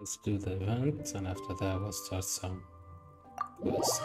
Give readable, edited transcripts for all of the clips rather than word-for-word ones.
Let's do the event, and after that we'll start some quest.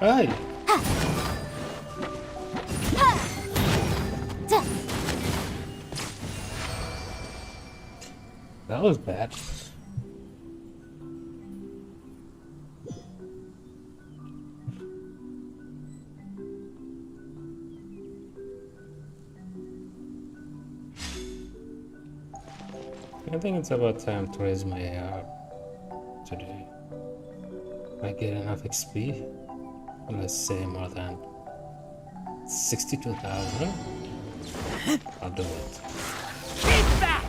Hey! That was bad. I think it's about time to raise my AR today. If I get enough XP, let's say more than 62,000, I'll do it. Keep back!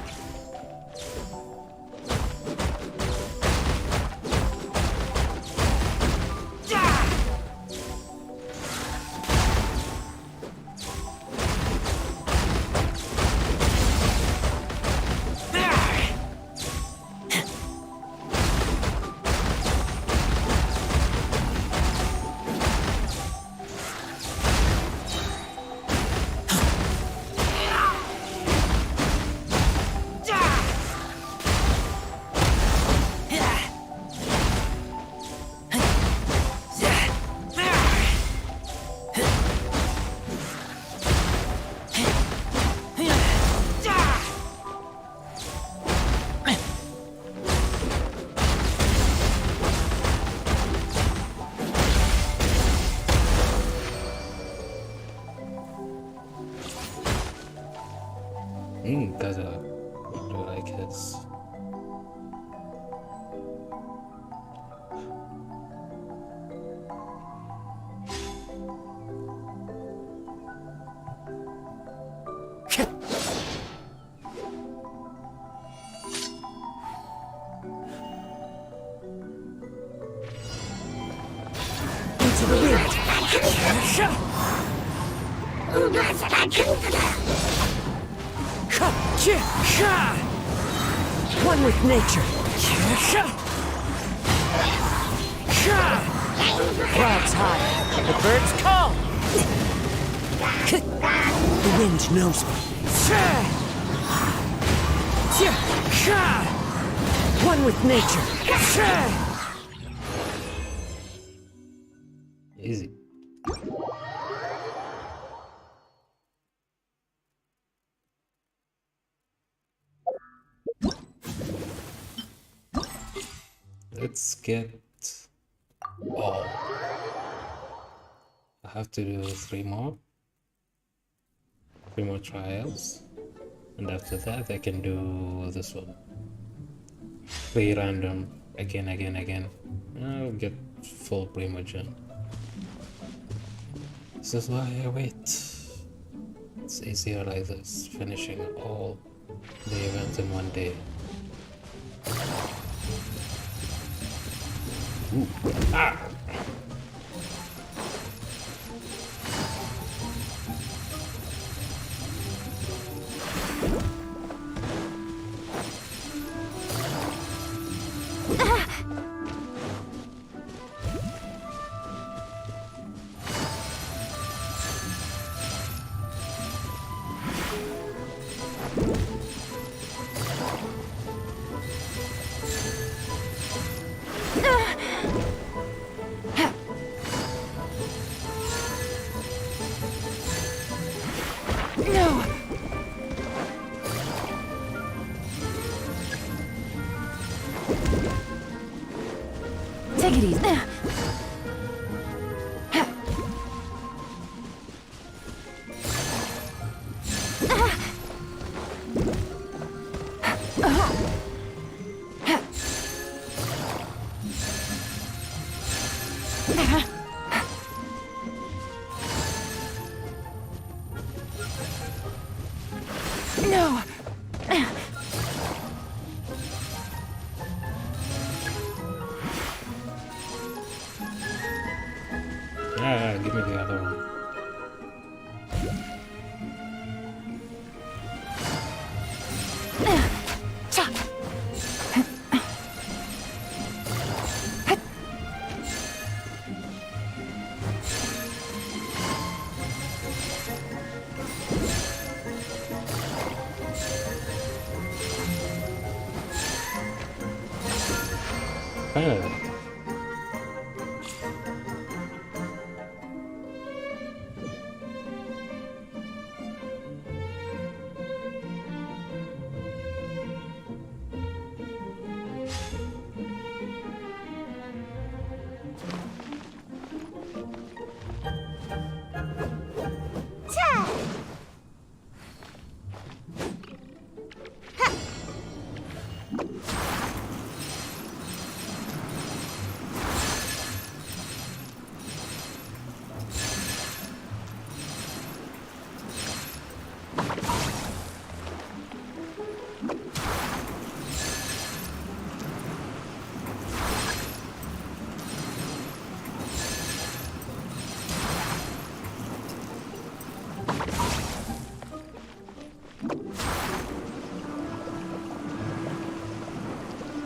Guys, I do like his. Into the wind! One with nature. Clouds high, the birds call. The wind knows me. One with nature. Easy. Let's get Oh, I have to do 3 more trials, and after that I can do this one. 3 random again. I'll get full Primogen. This is why I wait. It's easier like this, finishing all the events in one day. Ooh. Ah! Take it easy. No. Yeah, give me the other one. Finally.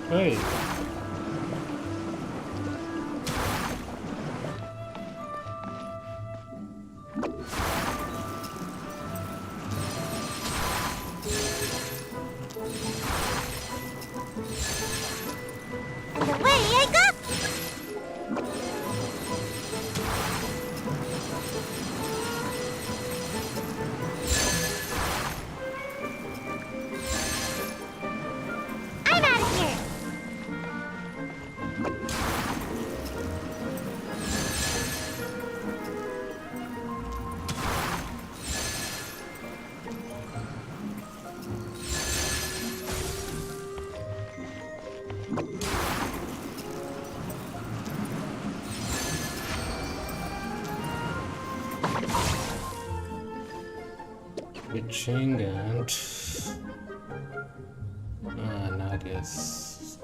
Hey. And away I go! I'm out of here! Witching and Nadia's.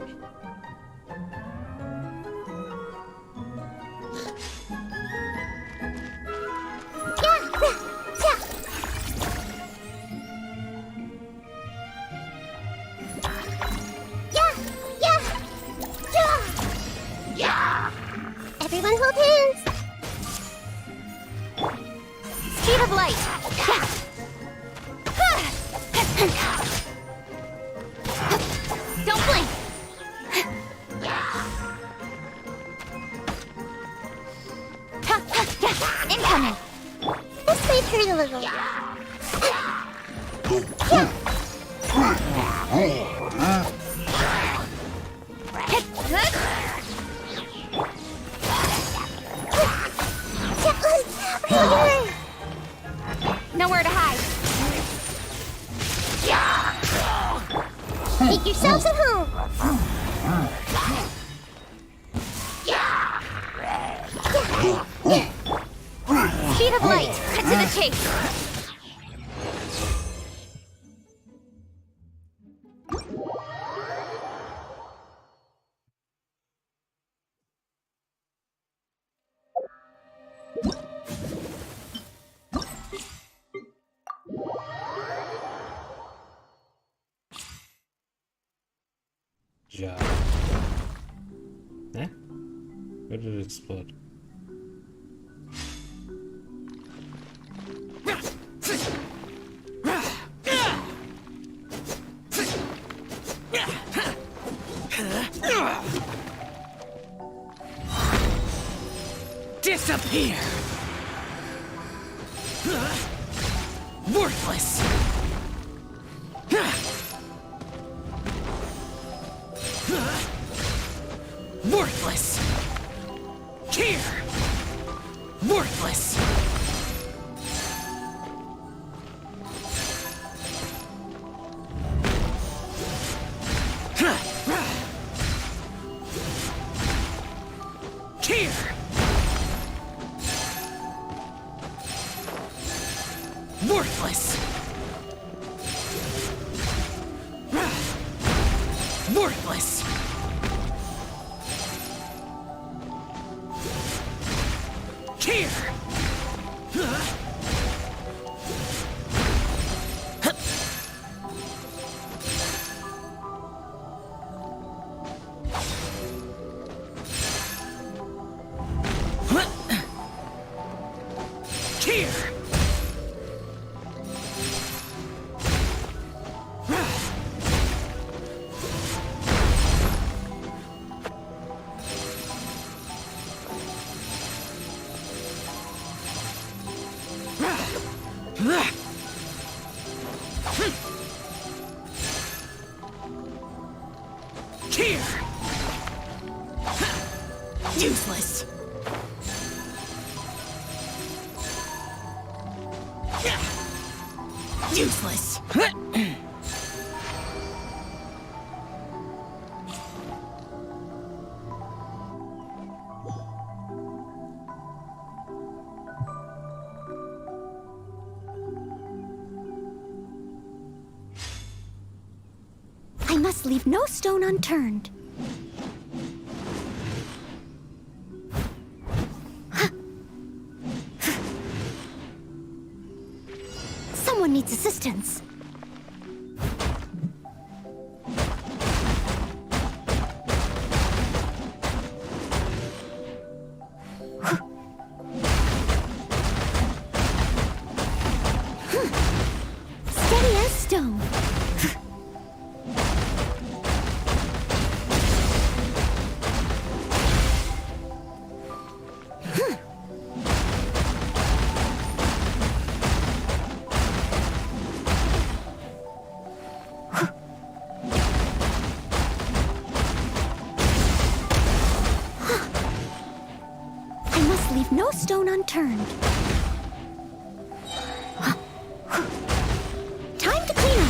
Everyone hold hands! Speed of light! Don't blink! Incoming! This might hurt a little. Speed of light. Cut to the chase. Ja. Eh? Where did it explode? Disappear! Worthless! Worthless! Here! Worthless! Here! Worthless! Worthless! Here! Here! Here! Useless! Useless! I must leave no stone unturned. Someone needs assistance. Steady as stone. I must leave no stone unturned. Time to clean up.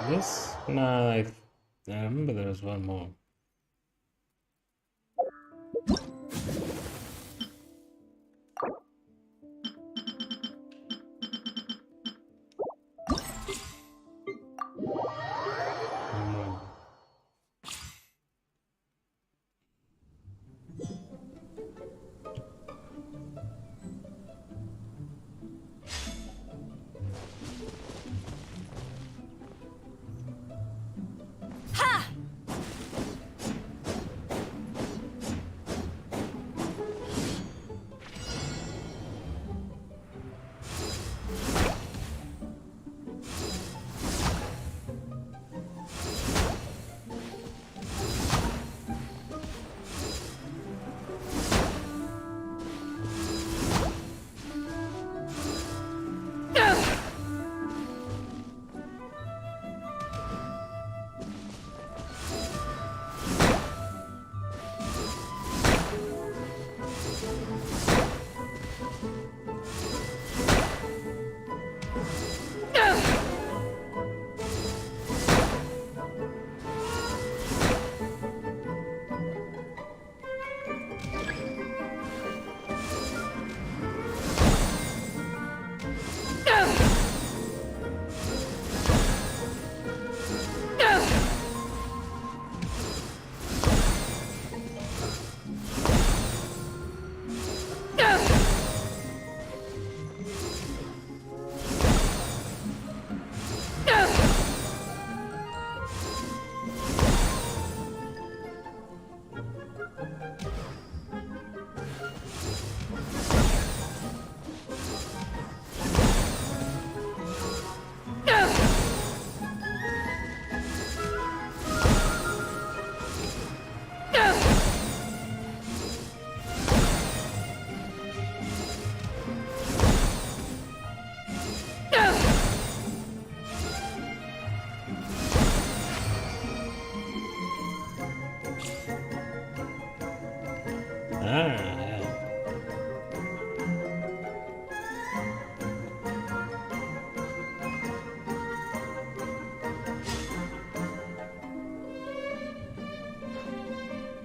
This? Nah, I remember there was one more. One more. Yeah.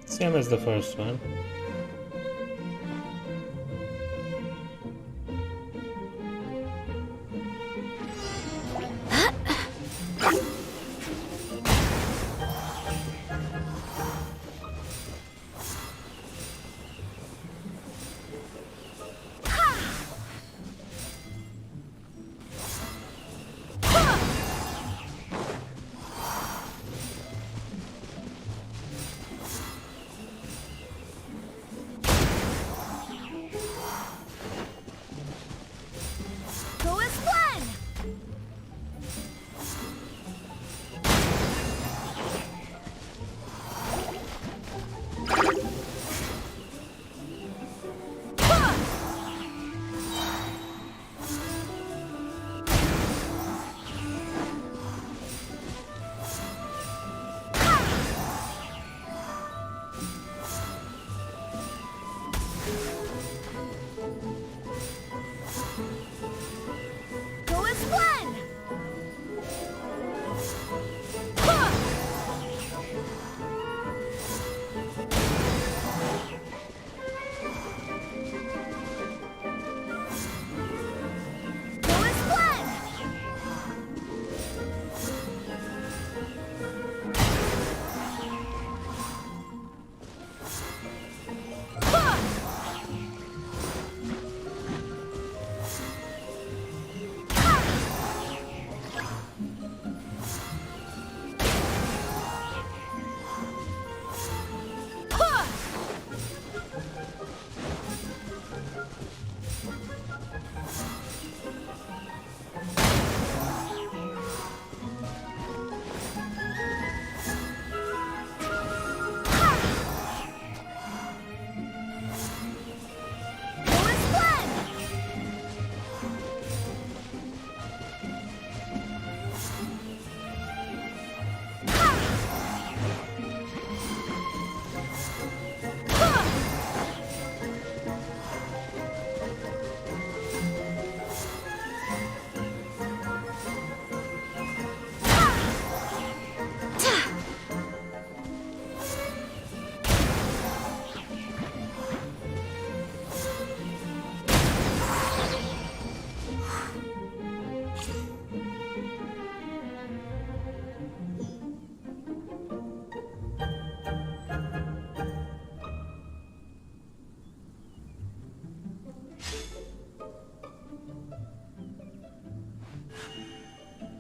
Same as the first one.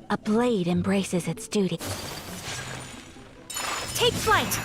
A blade embraces its duty. Take flight!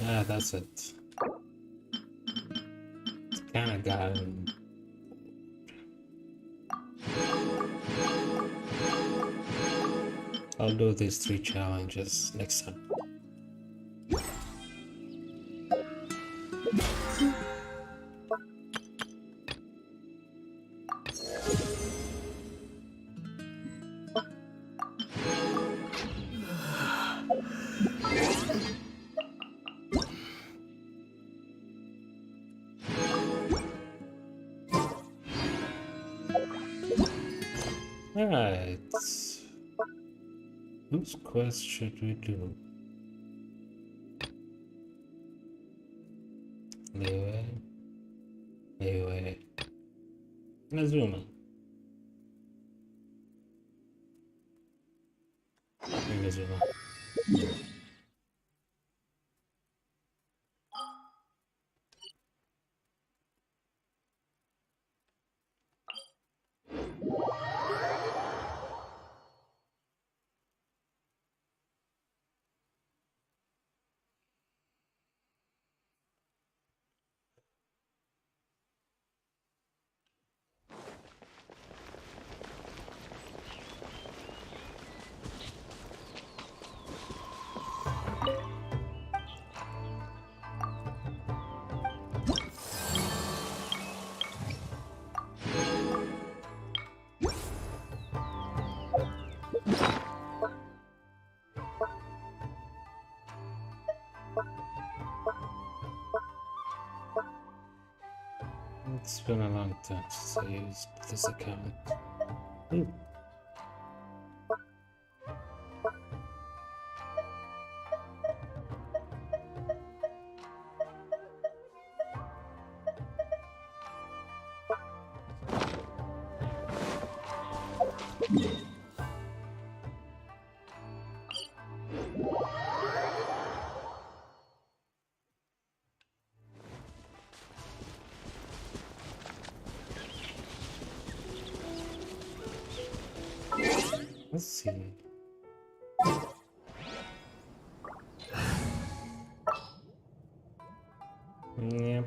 Yeah, that's it. It's kinda gotten... I'll do these 3 challenges next time. Alright. Whose quest should we do? Anyway. Nazuma. Nazuma. It's been a long time since I used this account. Ooh. Let's see. Yep,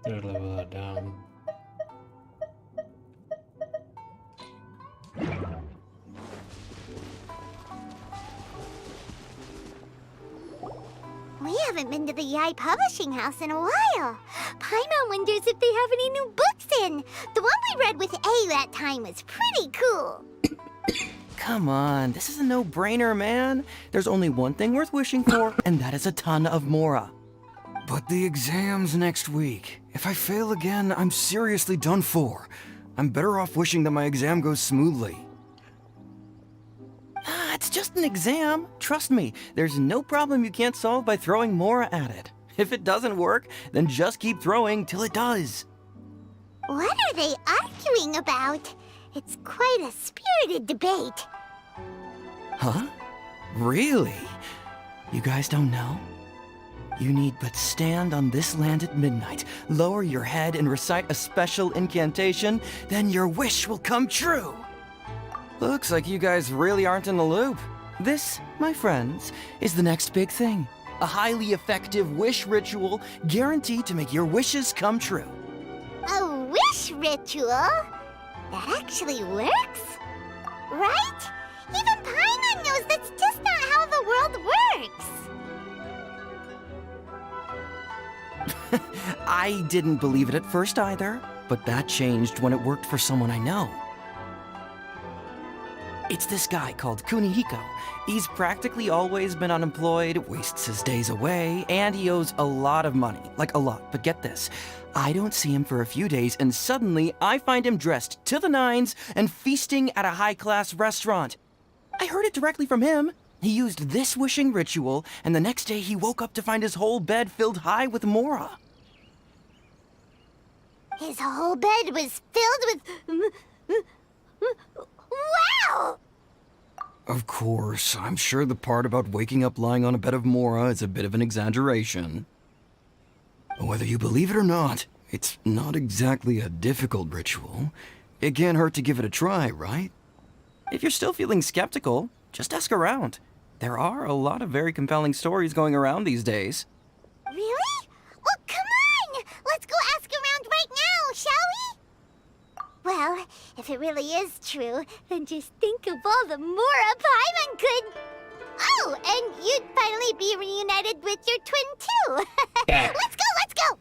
they're level down. We haven't been to the Yai Publishing House in a while. Paimon wonders if they have any new books in. The one we read with A that time was pretty cool. Come on, this is a no-brainer, man. There's only one thing worth wishing for, and that is a ton of Mora. But the exam's next week. If I fail again, I'm seriously done for. I'm better off wishing that my exam goes smoothly. Ah, it's just an exam. Trust me, there's no problem you can't solve by throwing Mora at it. If it doesn't work, then just keep throwing till it does. What are they arguing about? It's quite a spirited debate. Huh? Really? You guys don't know? You need but stand on this land at midnight, lower your head and recite a special incantation, then your wish will come true. Looks like you guys really aren't in the loop. This, my friends, is the next big thing. A highly effective wish ritual guaranteed to make your wishes come true. A wish ritual? That actually works? Right? Even Paimon knows that's just not how the world works. I didn't believe it at first either, but that changed when it worked for someone I know. It's this guy called Kunihiko. He's practically always been unemployed, wastes his days away, and he owes a lot of money. Like a lot, but get this. I don't see him for a few days, and suddenly I find him dressed to the nines and feasting at a high-class restaurant. I heard it directly from him. He used this wishing ritual, and the next day he woke up to find his whole bed filled high with mora. His whole bed was filled with... Wow! Of course, I'm sure the part about waking up lying on a bed of mora is a bit of an exaggeration. Whether you believe it or not, it's not exactly a difficult ritual. It can't hurt to give it a try, right? If you're still feeling skeptical, just ask around. There are a lot of very compelling stories going around these days. Really? Well, come on! Let's go ask around right now, shall we? Well, if it really is true, then just think of all the mora Paimon could... Oh, and you'd finally be reunited with your twin, too! Yeah. Let's go, let's go!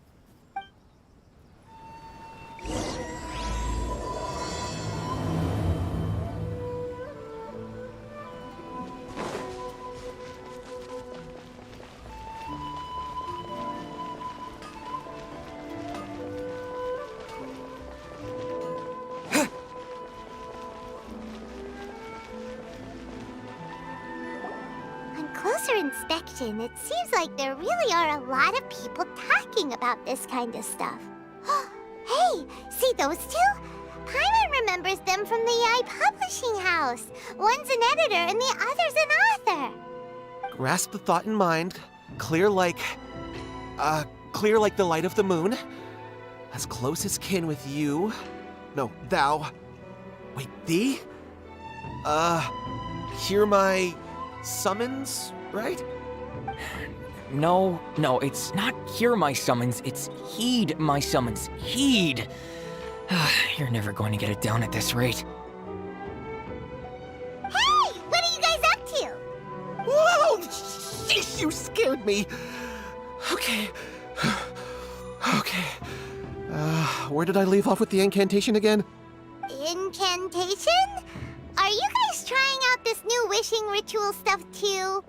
On closer inspection, it seems like there really are a lot of people talking about this kind of stuff. Hey, see those two? Paimon remembers them from the EI Publishing House. One's an editor and the other's an author. Grasp the thought in mind. Clear like the light of the moon. As close as kin with you. No, thou. Wait, thee? Hear my summons, right? No, it's not hear my summons, it's heed my summons. Heed! You're never going to get it down at this rate. Hey, what are you guys up to? Whoa! Sheesh, you scared me! Okay. Okay. Where did I leave off with the incantation again? Incantation? Are you guys trying out this new wishing ritual stuff too?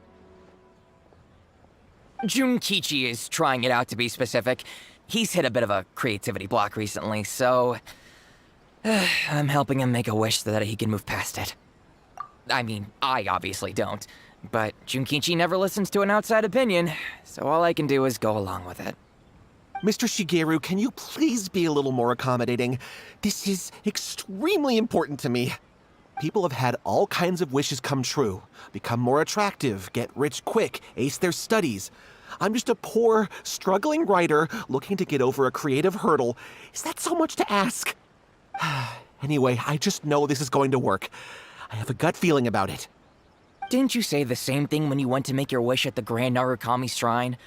Junkichi is trying it out, to be specific. He's hit a bit of a creativity block recently, so... I'm helping him make a wish so that he can move past it. I mean, I obviously don't, but Junkichi never listens to an outside opinion, so all I can do is go along with it. Mr. Shigeru, can you please be a little more accommodating? This is extremely important to me. People have had all kinds of wishes come true. Become more attractive, get rich quick, ace their studies. I'm just a poor, struggling writer looking to get over a creative hurdle. Is that so much to ask? Anyway, I just know this is going to work. I have a gut feeling about it. Didn't you say the same thing when you went to make your wish at the Grand Narukami Shrine?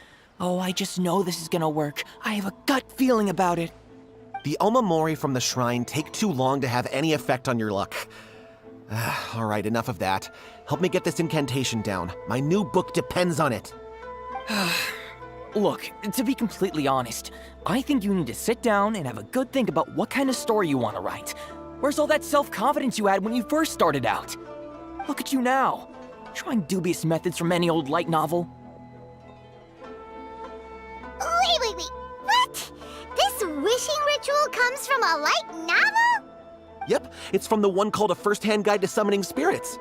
Oh, I just know this is gonna work. I have a gut feeling about it. The Omamori from the shrine take too long to have any effect on your luck. All right, enough of that. Help me get this incantation down. My new book depends on it. Look, to be completely honest, I think you need to sit down and have a good think about what kind of story you want to write. Where's all that self-confidence you had when you first started out? Look at you now, trying dubious methods from any old light novel. Wait. What? This wishing ritual comes from a light novel? Yep, it's from the one called A First-Hand Guide to Summoning Spirits.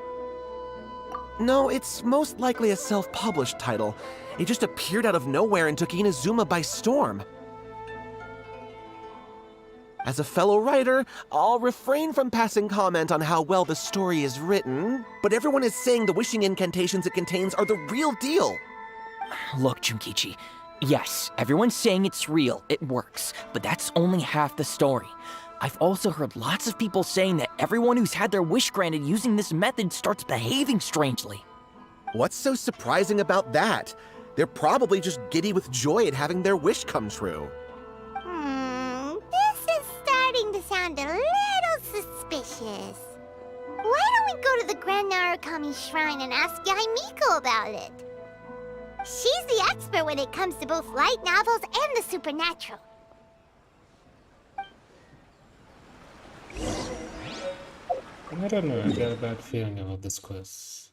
No, it's most likely a self-published title. It just appeared out of nowhere and took Inazuma by storm. As a fellow writer, I'll refrain from passing comment on how well the story is written, but everyone is saying the wishing incantations it contains are the real deal. Look, Junkichi. Yes, everyone's saying it's real, it works, but that's only half the story. I've also heard lots of people saying that everyone who's had their wish granted using this method starts behaving strangely. What's so surprising about that? They're probably just giddy with joy at having their wish come true. This is starting to sound a little suspicious. Why don't we go to the Grand Narukami Shrine and ask Miko about it? She's the expert when it comes to both light novels and the supernatural. I don't know, I got a bad feeling about this quest.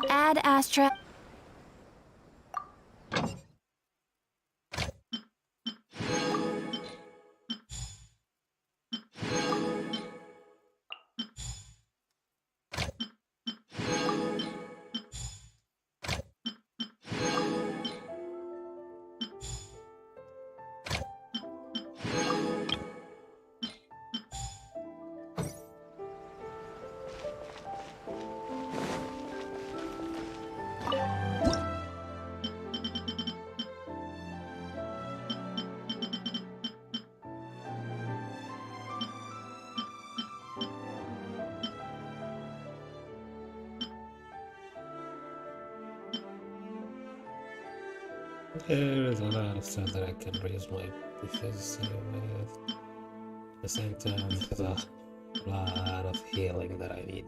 Ad Astra. There is a lot of stuff that I can raise my efficiency with. At the same time, there's a lot of healing that I need.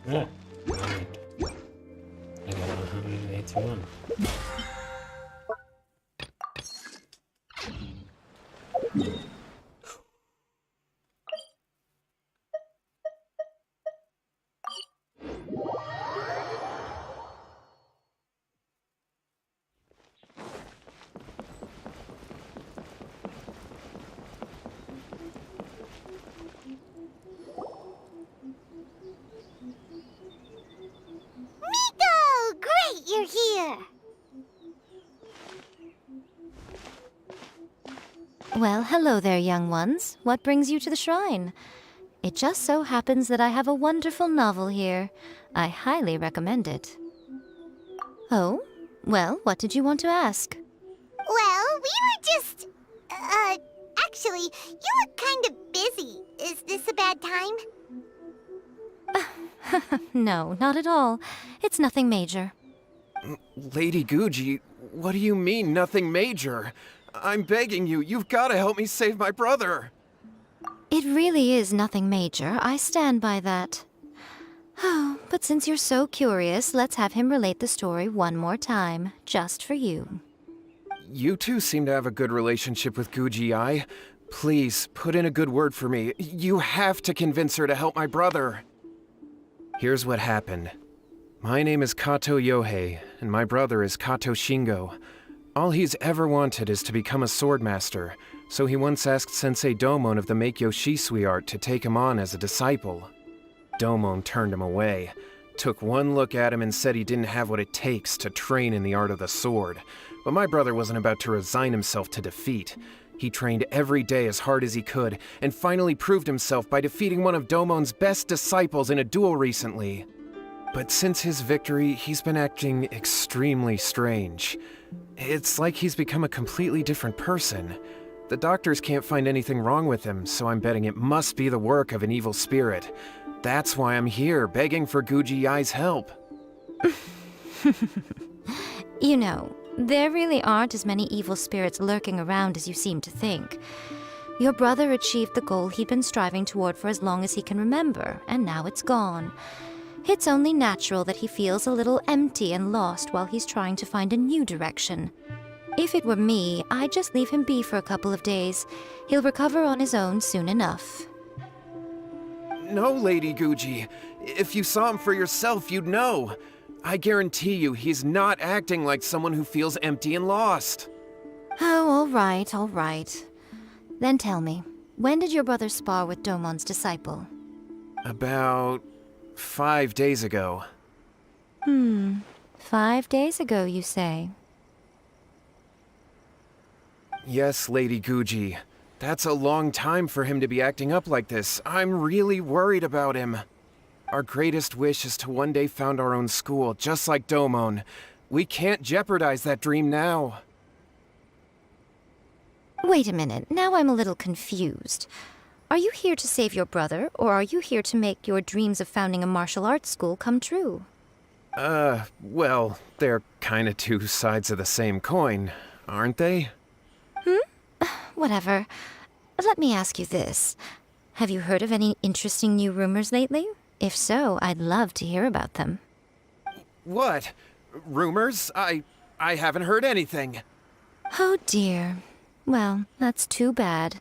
Yeah, right. I got 181. Miko! Great, you're here! Well, hello there, young ones. What brings you to the shrine? It just so happens that I have a wonderful novel here. I highly recommend it. Oh? Well, what did you want to ask? Well, we were just... actually, you look kind of busy. Is this a bad time? No, not at all. It's nothing major. Lady Guji, what do you mean, nothing major? I'm begging you, you've got to help me save my brother. It really is nothing major. I stand by that. Oh, but since you're so curious, let's have him relate the story one more time, just for you. You two seem to have a good relationship with Guji-ai. Please, put in a good word for me. You have to convince her to help my brother. Here's what happened. My name is Kato Yohei, and my brother is Kato Shingo. All he's ever wanted is to become a swordmaster, so he once asked Sensei Domon of the Meikyo Shisui art to take him on as a disciple. Domon turned him away, took one look at him and said he didn't have what it takes to train in the art of the sword. But my brother wasn't about to resign himself to defeat. He trained every day as hard as he could, and finally proved himself by defeating one of Domon's best disciples in a duel recently. But since his victory, he's been acting extremely strange. It's like he's become a completely different person. The doctors can't find anything wrong with him, so I'm betting it must be the work of an evil spirit. That's why I'm here, begging for Guji-ai's help. You know, there really aren't as many evil spirits lurking around as you seem to think. Your brother achieved the goal he'd been striving toward for as long as he can remember, and now it's gone. It's only natural that he feels a little empty and lost while he's trying to find a new direction. If it were me, I'd just leave him be for a couple of days. He'll recover on his own soon enough. No, Lady Guji. If you saw him for yourself, you'd know. I guarantee you, he's not acting like someone who feels empty and lost. Oh, all right. Then tell me, when did your brother spar with Domon's disciple? About 5 days ago. 5 days ago, you say? Yes, Lady Guji. That's a long time for him to be acting up like this. I'm really worried about him. Our greatest wish is to one day found our own school, just like Domon. We can't jeopardize that dream now. Wait a minute, now I'm a little confused. Are you here to save your brother, or are you here to make your dreams of founding a martial arts school come true? Well, they're kinda two sides of the same coin, aren't they? Whatever. Let me ask you this. Have you heard of any interesting new rumors lately? If so, I'd love to hear about them. What? Rumors? I haven't heard anything. Oh dear. Well, that's too bad.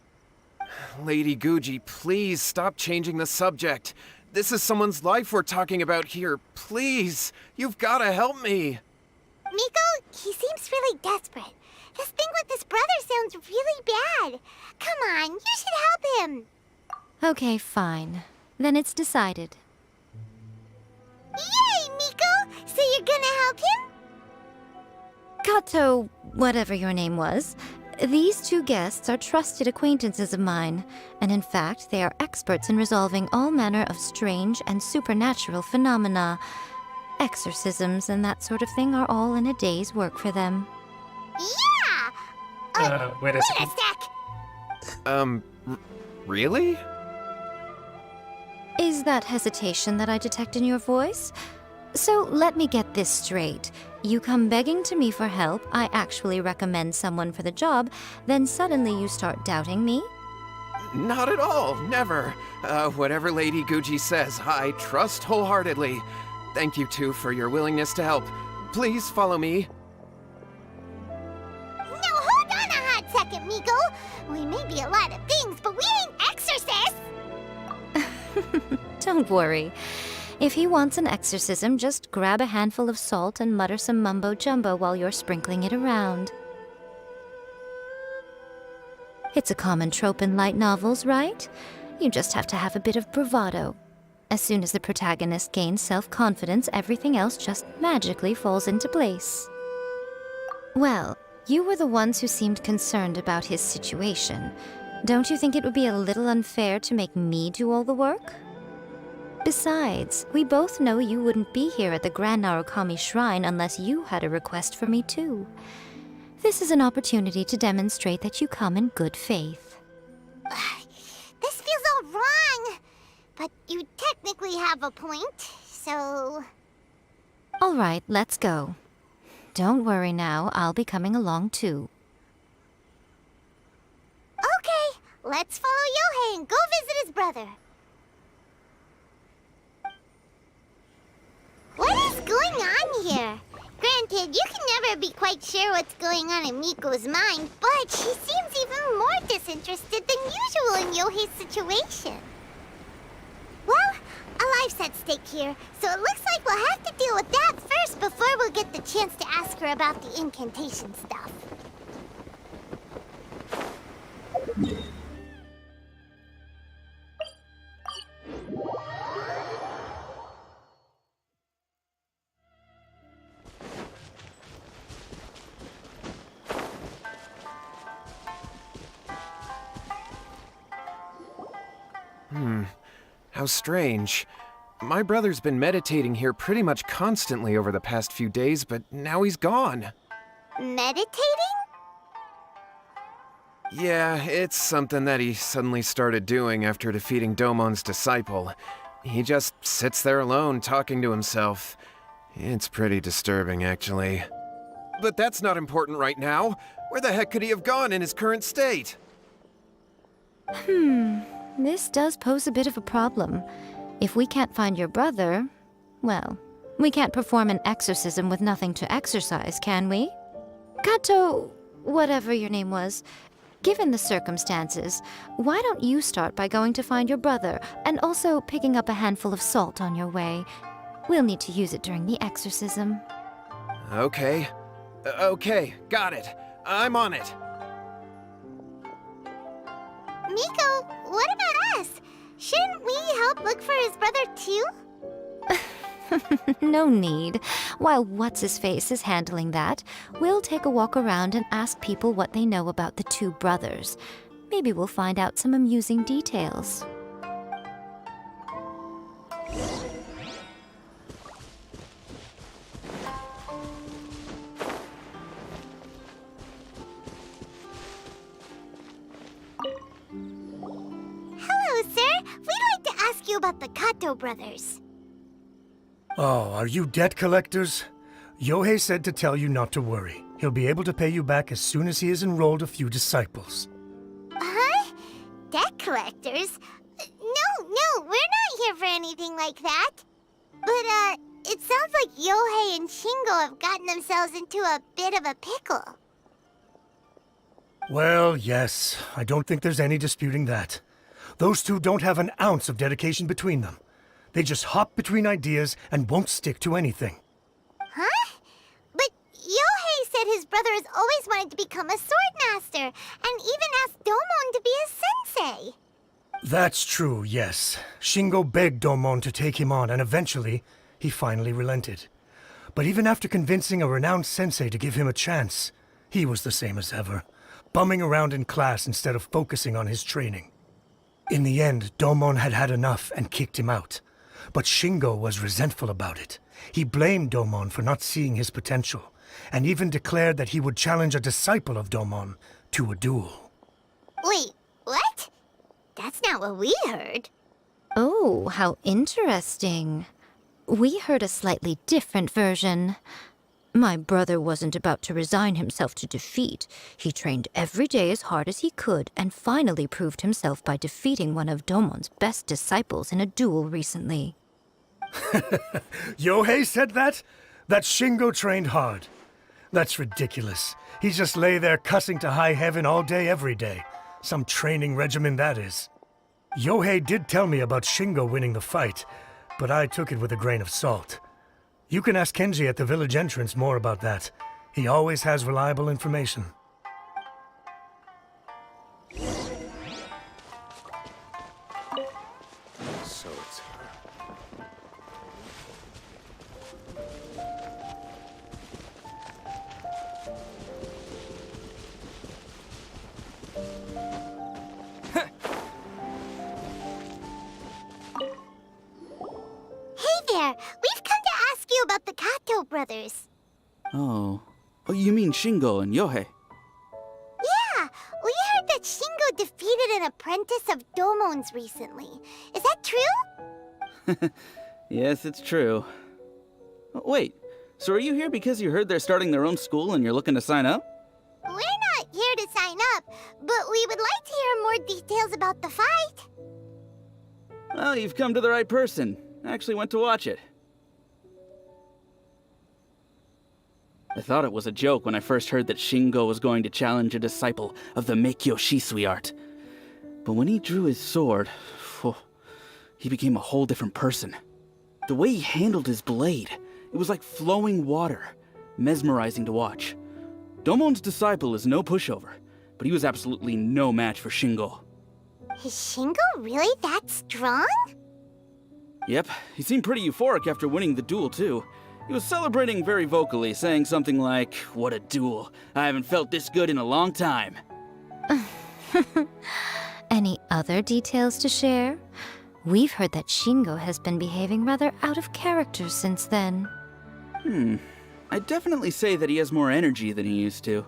Lady Guji, please stop changing the subject. This is someone's life we're talking about here. Please, you've gotta help me. Miko, he seems really desperate. This thing with his brother sounds really bad. Come on, you should help him. Okay, fine. Then it's decided. Yay, Miko! So you're gonna help him? Kato, whatever your name was, these two guests are trusted acquaintances of mine, and in fact, they are experts in resolving all manner of strange and supernatural phenomena. Exorcisms and that sort of thing are all in a day's work for them. Yeah! Wait a Wait second. a sec! Really? Is that hesitation that I detect in your voice? So let me get this straight. You come begging to me for help, I actually recommend someone for the job, then suddenly you start doubting me? Not at all, never. Whatever Lady Guji says, I trust wholeheartedly. Thank you two for your willingness to help. Please follow me. No, hold on a hot second, Miko. We may be a lot of things, but we ain't exorcists! Don't worry. If he wants an exorcism, just grab a handful of salt and mutter some mumbo-jumbo while you're sprinkling it around. It's a common trope in light novels, right? You just have to have a bit of bravado. As soon as the protagonist gains self-confidence, everything else just magically falls into place. Well, you were the ones who seemed concerned about his situation. Don't you think it would be a little unfair to make me do all the work? Besides, we both know you wouldn't be here at the Grand Narukami Shrine unless you had a request for me too. This is an opportunity to demonstrate that you come in good faith. This feels all wrong. But you technically have a point, so... All right, let's go. Don't worry now, I'll be coming along too. Okay, let's follow Yohei and go visit his brother. What is going on here? Granted, you can never be quite sure what's going on in Miko's mind, but she seems even more disinterested than usual in Yohei's situation. Well, a life's at stake here, so it looks like we'll have to deal with that first before we'll get the chance to ask her about the incantation stuff. How strange. My brother's been meditating here pretty much constantly over the past few days, but now he's gone. Meditating? Yeah, it's something that he suddenly started doing after defeating Domon's disciple. He just sits there alone, talking to himself. It's pretty disturbing, actually. But that's not important right now. Where the heck could he have gone in his current state? This does pose a bit of a problem. If we can't find your brother, well, we can't perform an exorcism with nothing to exorcise, can we? Kato, whatever your name was, given the circumstances, why don't you start by going to find your brother and also picking up a handful of salt on your way? We'll need to use it during the exorcism. Okay. Okay, got it. I'm on it. Miko, what about us? Shouldn't we help look for his brother too? No need. While What's-His-Face is handling that, we'll take a walk around and ask people what they know about the two brothers. Maybe we'll find out some amusing details. Hello, sir. We'd like to ask you about the Kato brothers. Oh, are you debt collectors? Yohei said to tell you not to worry. He'll be able to pay you back as soon as he has enrolled a few disciples. Huh? Debt collectors? No, we're not here for anything like that. But, it sounds like Yohei and Shingo have gotten themselves into a bit of a pickle. Well, yes, I don't think there's any disputing that. Those two don't have an ounce of dedication between them. They just hop between ideas and won't stick to anything. Huh? But Yohei said his brother has always wanted to become a sword master, and even asked Domon to be his sensei. That's true, yes. Shingo begged Domon to take him on, and eventually, he finally relented. But even after convincing a renowned sensei to give him a chance, he was the same as ever, bumming around in class instead of focusing on his training. In the end, Domon had had enough and kicked him out. But Shingo was resentful about it. He blamed Domon for not seeing his potential, and even declared that he would challenge a disciple of Domon to a duel. Wait, what? That's not what we heard. Oh, how interesting. We heard a slightly different version. My brother wasn't about to resign himself to defeat. He trained every day as hard as he could and finally proved himself by defeating one of Domon's best disciples in a duel recently. Yohei said that? That Shingo trained hard. That's ridiculous. He just lay there cussing to high heaven all day every day. Some training regimen that is. Yohei did tell me about Shingo winning the fight, but I took it with a grain of salt. You can ask Kenji at the village entrance more about that. He always has reliable information. So it's her. Hey there, we've come to ask you about the Kato brothers. Oh, you mean Shingo and Yohei? Yeah, we heard that Shingo defeated an apprentice of Domon's recently. Is that true? Yes, it's true. Wait, so are you here because you heard they're starting their own school and you're looking to sign up? We're not here to sign up, but we would like to hear more details about the fight. Well, you've come to the right person. I actually went to watch it. I thought it was a joke when I first heard that Shingo was going to challenge a disciple of the Meikyo Shisui art. But when he drew his sword, he became a whole different person. The way he handled his blade, it was like flowing water, mesmerizing to watch. Domon's disciple is no pushover, but he was absolutely no match for Shingo. Is Shingo really that strong? Yep, he seemed pretty euphoric after winning the duel too. He was celebrating very vocally, saying something like, "What a duel. I haven't felt this good in a long time." Any other details to share? We've heard that Shingo has been behaving rather out of character since then. I'd definitely say that he has more energy than he used to.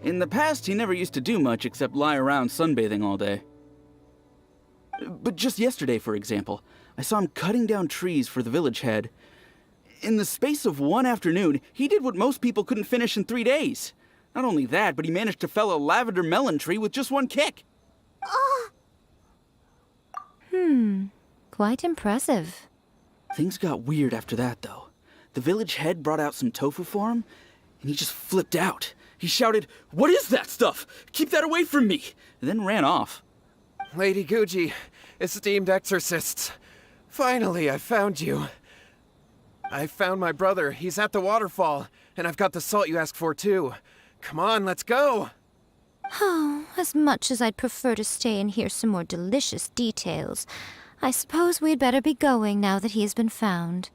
In the past, he never used to do much except lie around sunbathing all day. But just yesterday, for example, I saw him cutting down trees for the village head. In the space of one afternoon, he did what most people couldn't finish in 3 days. Not only that, but he managed to fell a lavender melon tree with just one kick. Quite impressive. Things got weird after that, though. The village head brought out some tofu for him, and he just flipped out. He shouted, "What is that stuff? Keep that away from me!" and then ran off. Lady Guji, esteemed exorcists. Finally, I found you. I found my brother. He's at the waterfall, and I've got the salt you asked for, too. Come on, let's go! Oh, as much as I'd prefer to stay and hear some more delicious details, I suppose we'd better be going now that he has been found.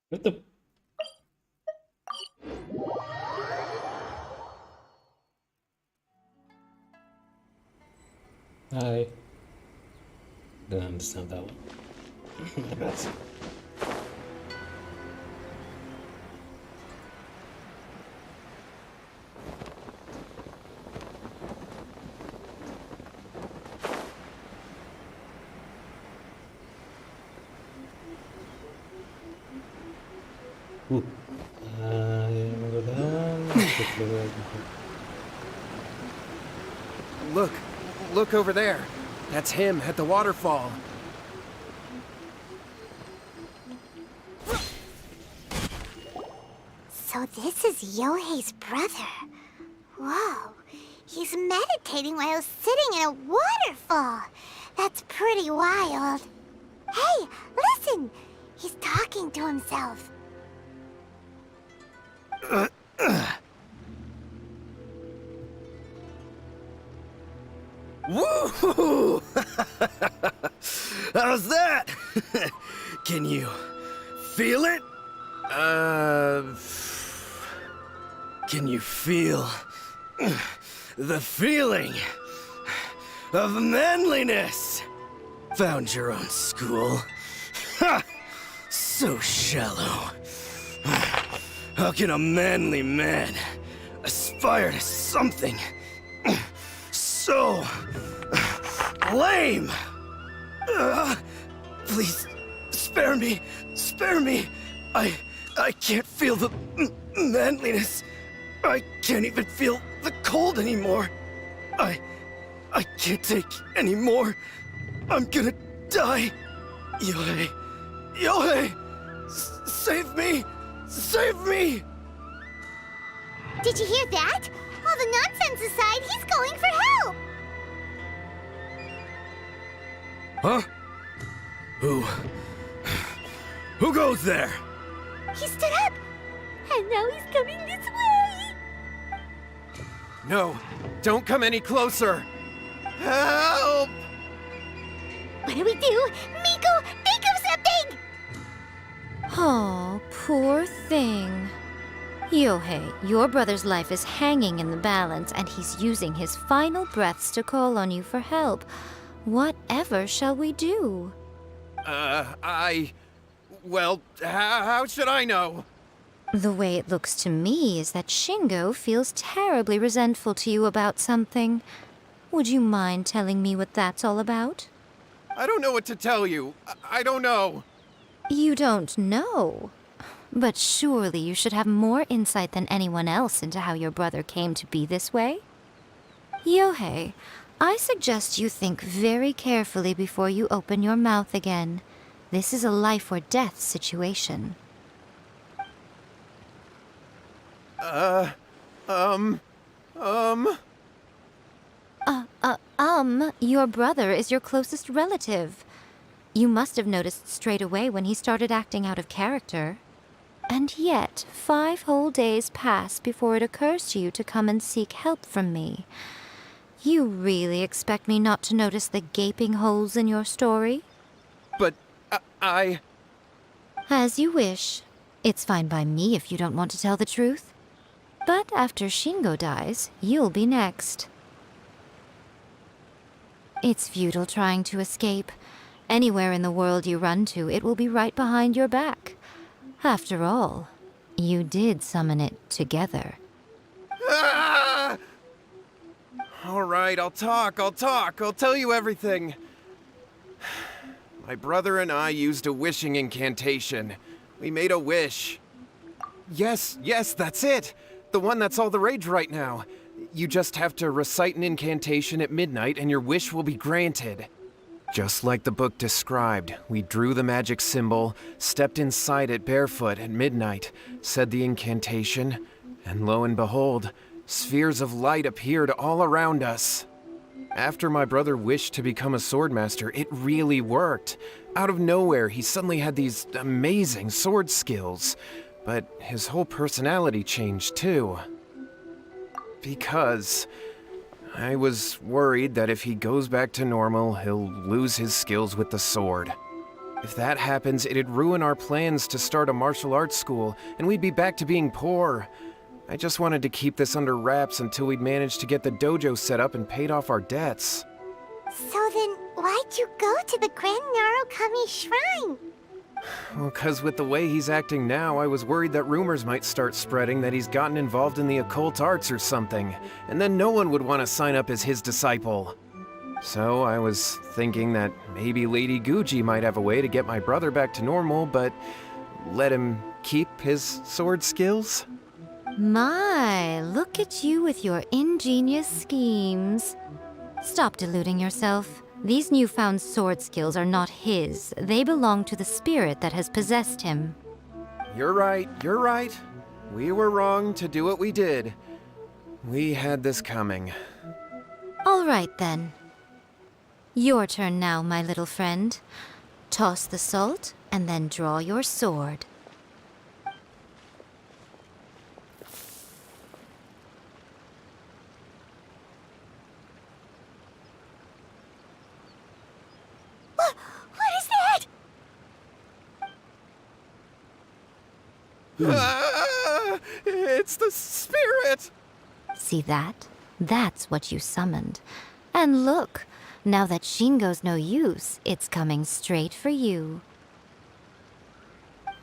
What the? I don't understand that one. My bad. Ooh. Go down. Look over there. That's him at the waterfall. So this is Yohei's brother. Whoa. He's meditating while sitting in a waterfall. That's pretty wild. Hey, listen! He's talking to himself. Woo! How's that? Can you feel it? Can you feel the feeling of manliness? Found your own school? Ha! So shallow. How can a manly man aspire to something so lame? Please, spare me. Spare me. I can't feel the manliness. I can't even feel the cold anymore. I can't take any more. I'm gonna die. Yohei. Yohei! Save me! Save me! Did you hear that? All the nonsense aside, he's going for help! Huh? Who goes there? He stood up! And now he's coming this way! No, don't come any closer. Help! What do we do? Miko, think of something! Oh, poor thing. Yohei, your brother's life is hanging in the balance, and he's using his final breaths to call on you for help. Whatever shall we do? Well, how should I know? The way it looks to me is that Shingo feels terribly resentful to you about something. Would you mind telling me what that's all about? I don't know what to tell you. I don't know. You don't know? But surely you should have more insight than anyone else into how your brother came to be this way? Yohei, I suggest you think very carefully before you open your mouth again. This is a life or death situation. Your brother is your closest relative. You must have noticed straight away when he started acting out of character. And yet, 5 whole days pass before it occurs to you to come and seek help from me. You really expect me not to notice the gaping holes in your story? But As you wish. It's fine by me if you don't want to tell the truth. But after Shingo dies, you'll be next. It's futile trying to escape. Anywhere in the world you run to, it will be right behind your back. After all, you did summon it together. Ah! All right, I'll talk. I'll tell you everything. My brother and I used a wishing incantation. We made a wish. Yes, that's it. The one that's all the rage right now. You just have to recite an incantation at midnight and your wish will be granted. Just like the book described, we drew the magic symbol, stepped inside it barefoot at midnight, said the incantation, and lo and behold, spheres of light appeared all around us. After my brother wished to become a swordmaster, it really worked. Out of nowhere, he suddenly had these amazing sword skills, but his whole personality changed too. Because I was worried that if he goes back to normal, he'll lose his skills with the sword. If that happens, it'd ruin our plans to start a martial arts school, and we'd be back to being poor. I just wanted to keep this under wraps until we'd managed to get the dojo set up and paid off our debts. So then, why'd you go to the Grand Narukami Shrine? Well, 'cause with the way he's acting now, I was worried that rumors might start spreading that he's gotten involved in the occult arts or something, and then no one would want to sign up as his disciple. So I was thinking that maybe Lady Guji might have a way to get my brother back to normal, but let him keep his sword skills? My, look at you with your ingenious schemes. Stop deluding yourself. These newfound sword skills are not his. They belong to the spirit that has possessed him. You're right. We were wrong to do what we did. We had this coming. All right, then. Your turn now, my little friend. Toss the salt, and then draw your sword. What is that? Ah, it's the spirit! See that? That's what you summoned. And look, now that Shingo's no use, it's coming straight for you.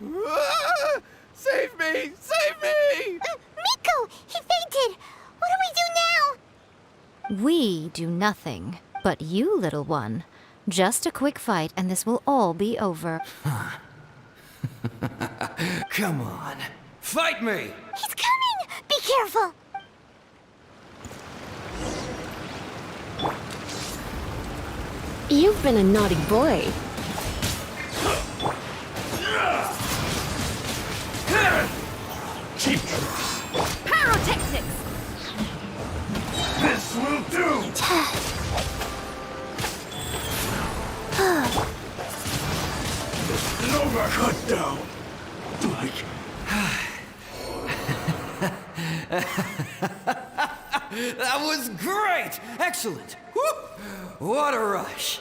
Ah, save me! Save me! Miko! He fainted! What do we do now? We do nothing. But you, little one, just a quick fight and this will all be over. Come on. Fight me! He's coming! Be careful! You've been a naughty boy. Pyrotechnics! This will do! Nova cut down! That was great! Excellent! Woo! What a rush!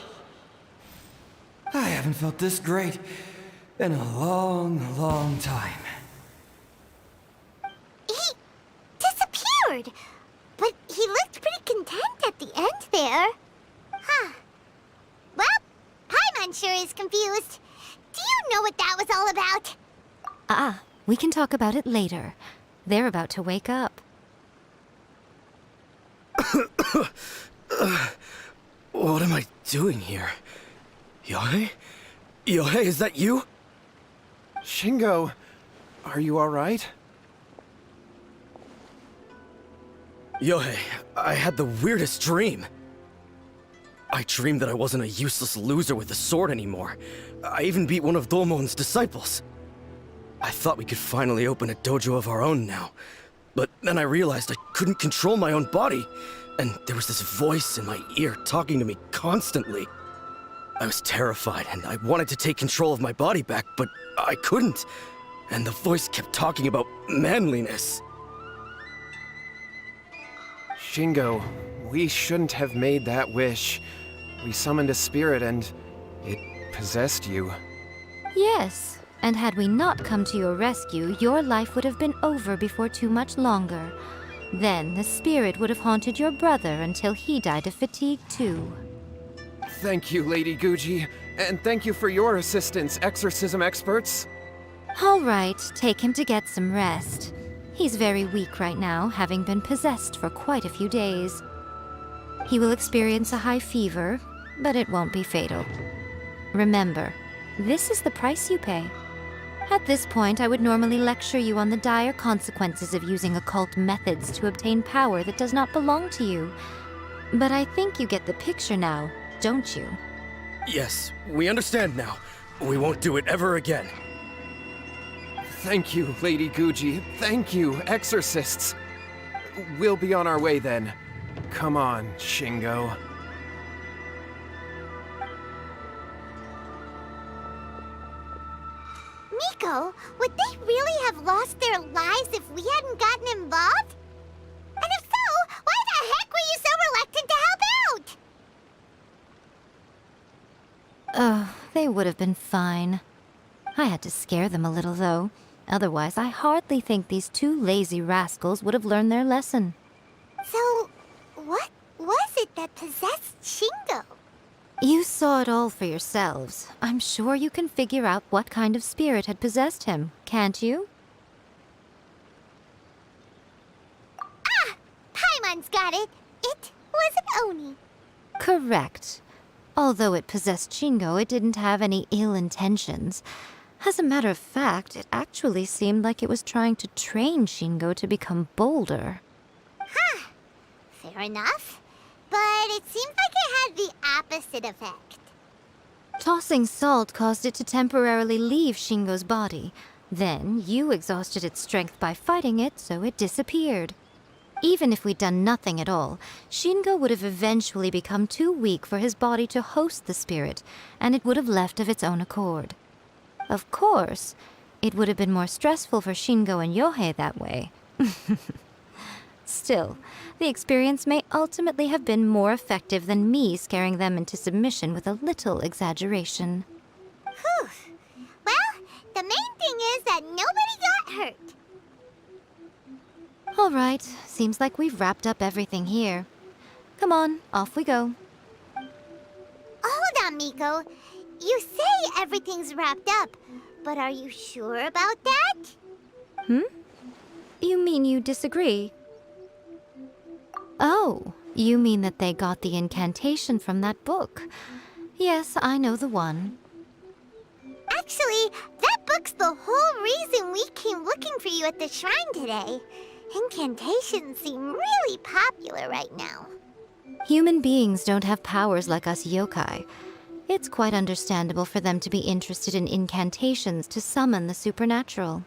I haven't felt this great in a long, long time. He disappeared! But he looked pretty content at the end there. Huh. Well, Paimon sure is confused. Do you know what that was all about? We can talk about it later. They're about to wake up. What am I doing here? Yohei? Yohei, is that you? Shingo, are you alright? Yohei, I had the weirdest dream. I dreamed that I wasn't a useless loser with a sword anymore. I even beat one of Domon's disciples. I thought we could finally open a dojo of our own now. But then I realized I couldn't control my own body. And there was this voice in my ear talking to me constantly. I was terrified and I wanted to take control of my body back, but I couldn't. And the voice kept talking about manliness. Shingo, we shouldn't have made that wish. We summoned a spirit and it possessed you. Yes, and had we not come to your rescue, your life would have been over before too much longer. Then the spirit would have haunted your brother until he died of fatigue too. Thank you, Lady Guji, and thank you for your assistance, exorcism experts. All right, take him to get some rest. He's very weak right now, having been possessed for quite a few days. He will experience a high fever, but it won't be fatal. Remember, this is the price you pay. At this point, I would normally lecture you on the dire consequences of using occult methods to obtain power that does not belong to you. But I think you get the picture now, don't you? Yes, we understand now. We won't do it ever again. Thank you, Lady Guji. Thank you, exorcists. We'll be on our way then. Come on, Shingo. Miko, would they really have lost their lives if we hadn't gotten involved? And if so, why the heck were you so reluctant to help out? Oh, they would have been fine. I had to scare them a little, though. Otherwise, I hardly think these two lazy rascals would have learned their lesson. So, what was it that possessed Shingo? You saw it all for yourselves. I'm sure you can figure out what kind of spirit had possessed him, can't you? Ah! Paimon's got it! It was an Oni. Correct. Although it possessed Shingo, it didn't have any ill intentions. As a matter of fact, it actually seemed like it was trying to train Shingo to become bolder. Huh. Fair enough. But it seemed like it had the opposite effect. Tossing salt caused it to temporarily leave Shingo's body. Then, you exhausted its strength by fighting it, so it disappeared. Even if we'd done nothing at all, Shingo would have eventually become too weak for his body to host the spirit, and it would have left of its own accord. Of course, it would have been more stressful for Shingo and Yohei that way. Still, the experience may ultimately have been more effective than me scaring them into submission with a little exaggeration. Whew. Well, the main thing is that nobody got hurt. All right, seems like we've wrapped up everything here. Come on, off we go. Hold on, Miko. You say everything's wrapped up, but are you sure about that? You mean you disagree? Oh, you mean that they got the incantation from that book. Yes, I know the one. Actually, that book's the whole reason we came looking for you at the shrine today. Incantations seem really popular right now. Human beings don't have powers like us yokai. It's quite understandable for them to be interested in incantations to summon the supernatural.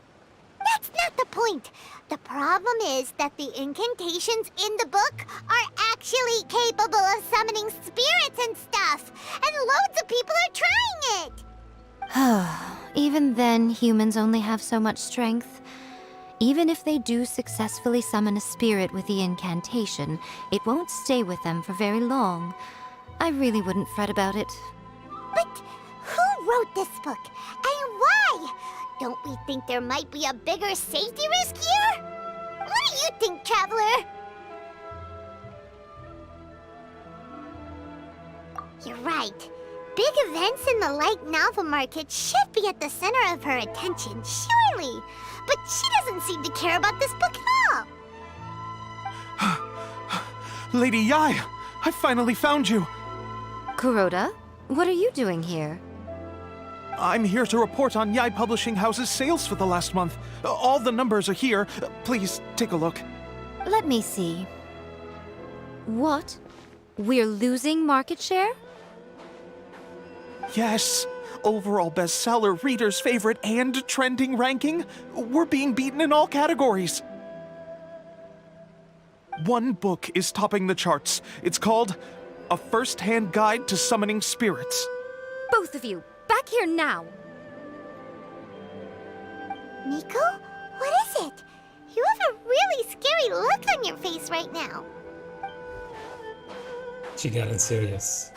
That's not the point. The problem is that the incantations in the book are actually capable of summoning spirits and stuff, and loads of people are trying it. Even then, humans only have so much strength. Even if they do successfully summon a spirit with the incantation, it won't stay with them for very long. I really wouldn't fret about it. But who wrote this book, and why? Don't we think there might be a bigger safety risk here? What do you think, Traveler? You're right. Big events in the light novel market should be at the center of her attention, surely. But she doesn't seem to care about this book at all. Lady Yai, I finally found you. Kuroda, what are you doing here? I'm here to report on Yai Publishing House's sales for the last month. All the numbers are here. Please take a look. Let me see. What? We're losing market share? Yes. Overall bestseller, readers' favorite, and trending ranking. We're being beaten in all categories. One book is topping the charts. It's called A First-Hand Guide to Summoning Spirits. Both of you, back here now! Miko? What is it? You have a really scary look on your face right now. She got it serious.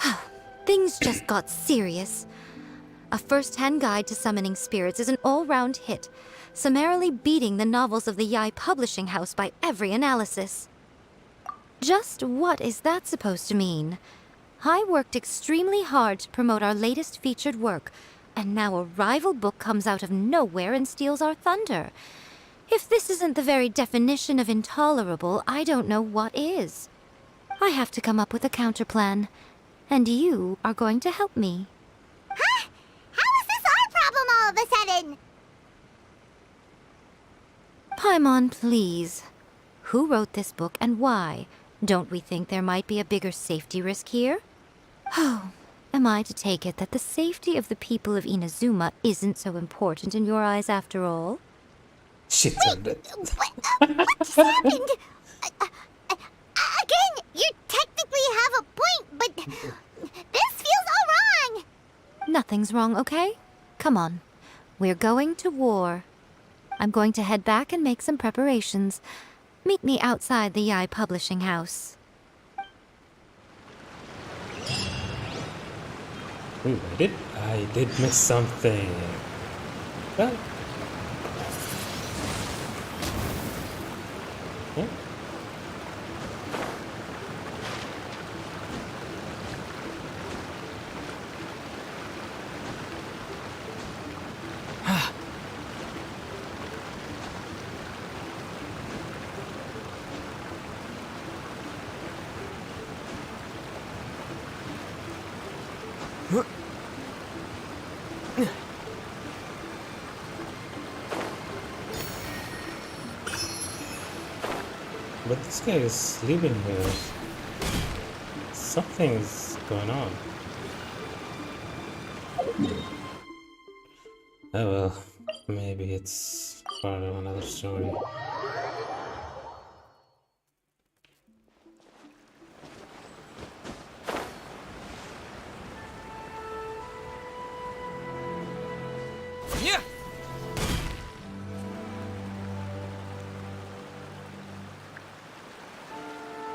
Things just got serious. A First-Hand Guide to Summoning Spirits is an all-round hit, summarily beating the novels of the Yai Publishing House by every analysis. Just what is that supposed to mean? I worked extremely hard to promote our latest featured work, And now a rival book comes out of nowhere and steals our thunder. If this isn't the very definition of intolerable, I don't know what is. I have to come up with a counterplan. And you are going to help me. Huh? How is this our problem all of a sudden? Paimon, please. Who wrote this book and why? Don't we think there might be a bigger safety risk here? Oh, am I to take it that the safety of the people of Inazuma isn't so important in your eyes after all? She turned it. What just happened? Again, you technically have a point, but this feels all wrong. Nothing's wrong, okay? Come on. We're going to war. I'm going to head back and make some preparations. Meet me outside the Yai Publishing House. Ooh, I did miss something. What? Huh? But this guy is sleeping here. Something's going on. Oh well, maybe it's part of another story. Yeah.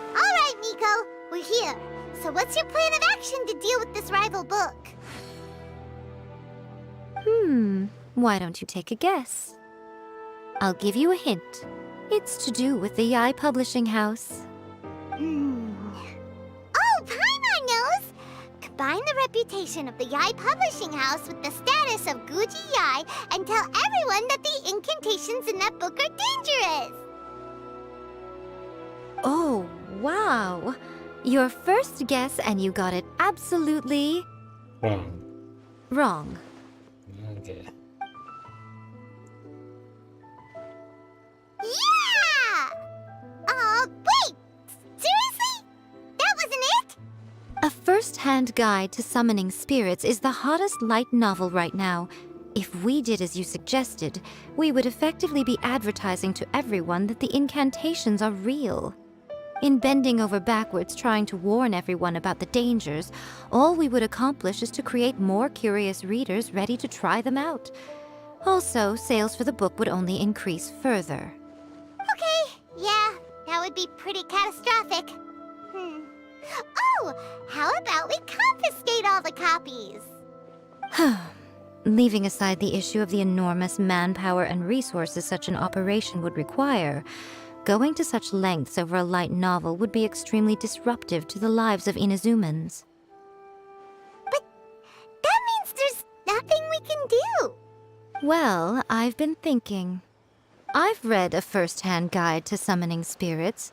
All right, Miko, we're here. So what's your plan of action to deal with this rival book? Why don't you take a guess? I'll give you a hint. It's to do with the Yai Publishing House. Oh, Paimon knows! Combine the reputation of the Yai Publishing House with the status of Guji Yai and tell everyone that the incantations in that book are dangerous! Oh, wow. Your first guess and you got it absolutely Wrong. wrong. Okay. Yeah! Wait! Seriously? That wasn't it? A first-hand guide to summoning spirits is the hottest light novel right now. If we did as you suggested, we would effectively be advertising to everyone that the incantations are real. In bending over backwards trying to warn everyone about the dangers, all we would accomplish is to create more curious readers ready to try them out. Also, sales for the book would only increase further. Okay, yeah, that would be pretty catastrophic. Oh, how about we confiscate all the copies? Leaving aside the issue of the enormous manpower and resources such an operation would require, going to such lengths over a light novel would be extremely disruptive to the lives of Inazumans. But that means there's nothing we can do. Well, I've been thinking. I've read a first-hand guide to summoning spirits.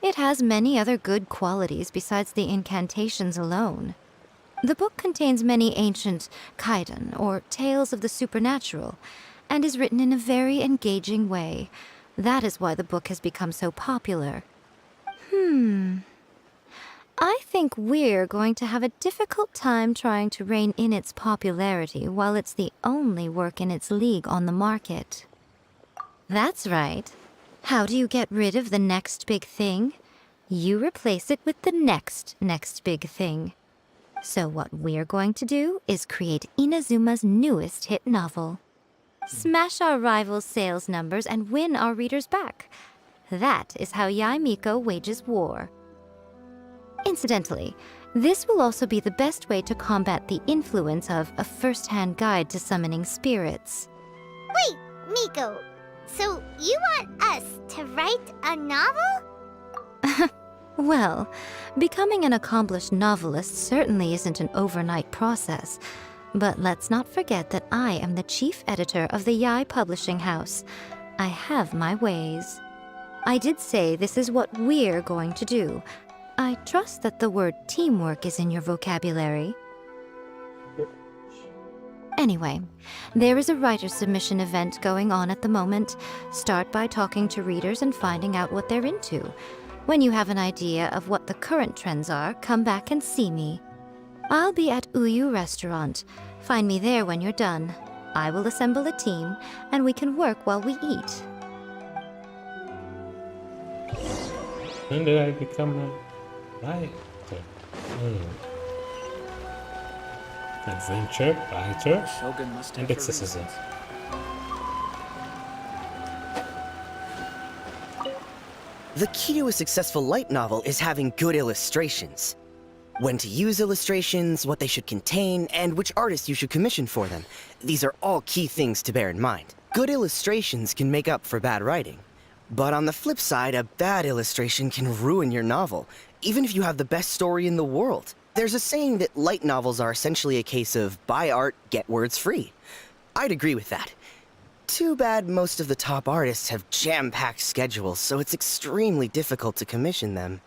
It has many other good qualities besides the incantations alone. The book contains many ancient kaidan, or tales of the supernatural, and is written in a very engaging way. That is why the book has become so popular. I think we're going to have a difficult time trying to rein in its popularity while it's the only work in its league on the market. That's right. How do you get rid of the next big thing? You replace it with the next big thing. So what we're going to do is create Inazuma's newest hit novel. Smash our rivals' sales numbers and win our readers back. That is how Yai Miko wages war. Incidentally, this will also be the best way to combat the influence of a first-hand guide to summoning spirits. Wait, Miko, so you want us to write a novel? Well, becoming an accomplished novelist certainly isn't an overnight process. But let's not forget that I am the chief editor of the Yae Publishing House. I have my ways. I did say this is what we're going to do. I trust that the word teamwork is in your vocabulary. Anyway, there is a writer submission event going on at the moment. Start by talking to readers and finding out what they're into. When you have an idea of what the current trends are, come back and see me. I'll be at Uyu Restaurant. Find me there when you're done. I will assemble a team, and we can work while we eat. When did I become a writer? Adventure, writer, and exorcism. The key to a successful light novel is having good illustrations. When to use illustrations, what they should contain, and which artist you should commission for them. These are all key things to bear in mind. Good illustrations can make up for bad writing. But on the flip side, a bad illustration can ruin your novel, even if you have the best story in the world. There's a saying that light novels are essentially a case of buy art, get words free. I'd agree with that. Too bad most of the top artists have jam-packed schedules, so it's extremely difficult to commission them.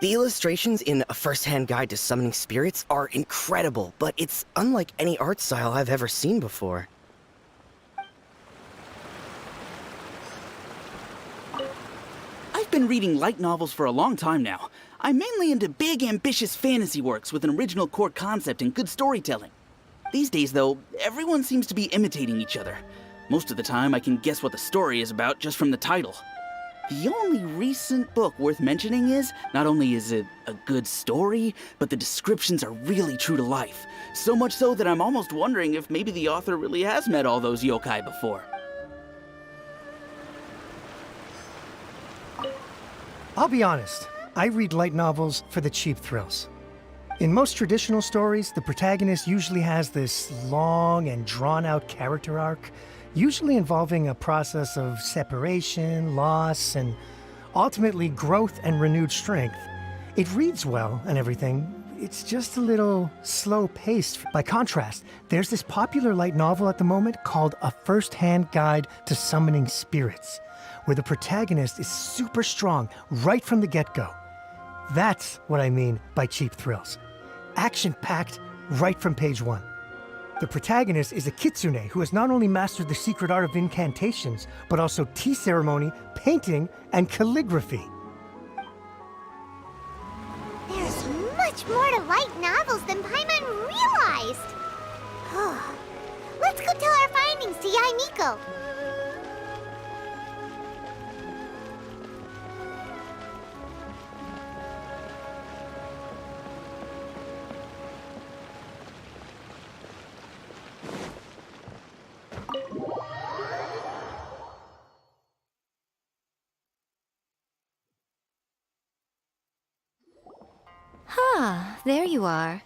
The illustrations in A First-Hand Guide to Summoning Spirits are incredible, but it's unlike any art style I've ever seen before. I've been reading light novels for a long time now. I'm mainly into big, ambitious fantasy works with an original core concept and good storytelling. These days, though, everyone seems to be imitating each other. Most of the time, I can guess what the story is about just from the title. The only recent book worth mentioning is, not only is it a good story, but the descriptions are really true to life. So much so that I'm almost wondering if maybe the author really has met all those yokai before. I'll be honest, I read light novels for the cheap thrills. In most traditional stories, the protagonist usually has this long and drawn-out character arc, usually involving a process of separation, loss, and ultimately growth and renewed strength. It reads well and everything, it's just a little slow-paced. By contrast, there's this popular light novel at the moment called A First-Hand Guide to Summoning Spirits, where the protagonist is super strong right from the get-go. That's what I mean by cheap thrills. Action-packed right from page one. The protagonist is a kitsune who has not only mastered the secret art of incantations, but also tea ceremony, painting, and calligraphy. There's much more to light novels than Paimon realized. Let's go tell our findings to Yae Miko. Ah, there you are.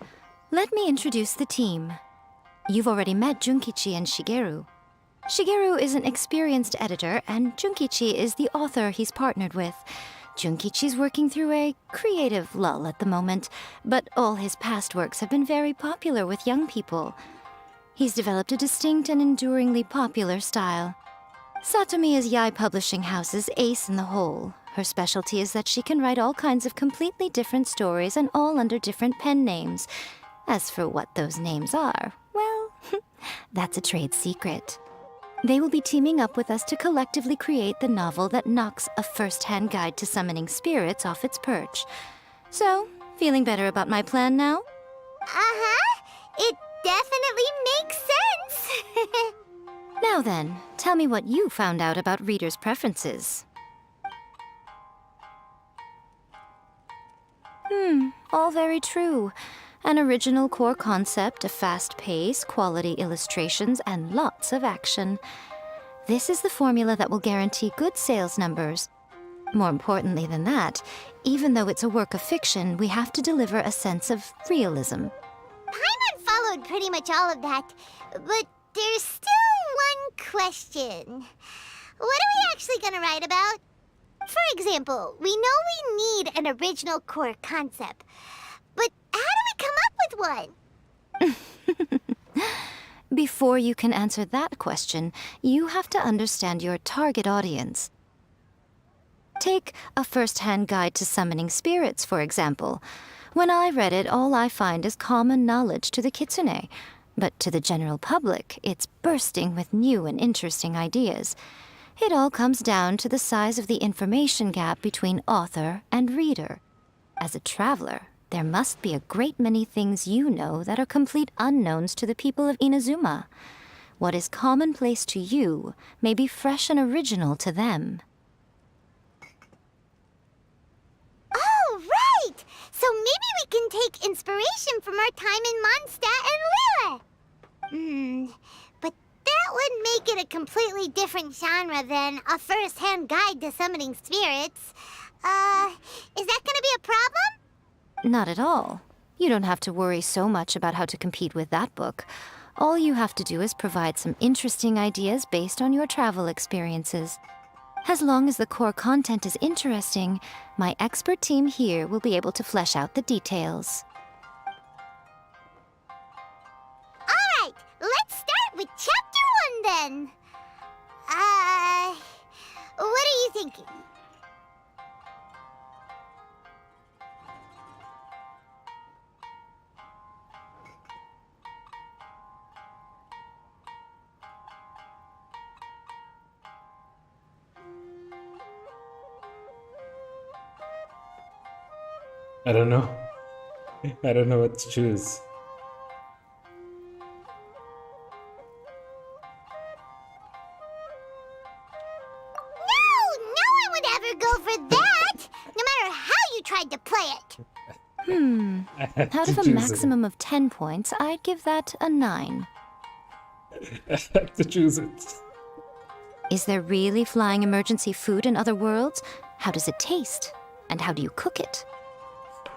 Let me introduce the team. You've already met Junkichi and Shigeru. Shigeru is an experienced editor, and Junkichi is the author he's partnered with. Junkichi's working through a creative lull at the moment, but all his past works have been very popular with young people. He's developed a distinct and enduringly popular style. Satomi is Yae Publishing House's ace in the hole. Her specialty is that she can write all kinds of completely different stories and all under different pen names. As for what those names are, well, that's a trade secret. They will be teaming up with us to collectively create the novel that knocks A First-Hand Guide to Summoning Spirits off its perch. So, feeling better about my plan now? Uh-huh. It definitely makes sense. Now then, tell me what you found out about readers' preferences. All very true. An original core concept, a fast pace, quality illustrations, and lots of action. This is the formula that will guarantee good sales numbers. More importantly than that, even though it's a work of fiction, we have to deliver a sense of realism. Paimon followed pretty much all of that, but there's still one question. What are we actually gonna write about? For example, we know we need an original core concept, but how do we come up with one? Before you can answer that question, you have to understand your target audience. Take a first-hand guide to summoning spirits, for example. When I read it, all I find is common knowledge to the kitsune. But to the general public, it's bursting with new and interesting ideas. It all comes down to the size of the information gap between author and reader. As a traveler, there must be a great many things you know that are complete unknowns to the people of Inazuma. What is commonplace to you may be fresh and original to them. Oh, right! So maybe we can take inspiration from our time in Mondstadt and Lille. But that would make it a completely different genre than a first-hand guide to summoning spirits. Is that gonna be a problem? Not at all. You don't have to worry so much about how to compete with that book. All you have to do is provide some interesting ideas based on your travel experiences. As long as the core content is interesting, my expert team here will be able to flesh out the details. Alright, let's start with Chapter 1 then. What are you thinking? I don't know. I don't know what to choose. No one would ever go for that! No matter how you tried to play it! Out of a maximum of 10 points, I'd give that a 9. I had to choose it. Is there really flying emergency food in other worlds? How does it taste? And how do you cook it?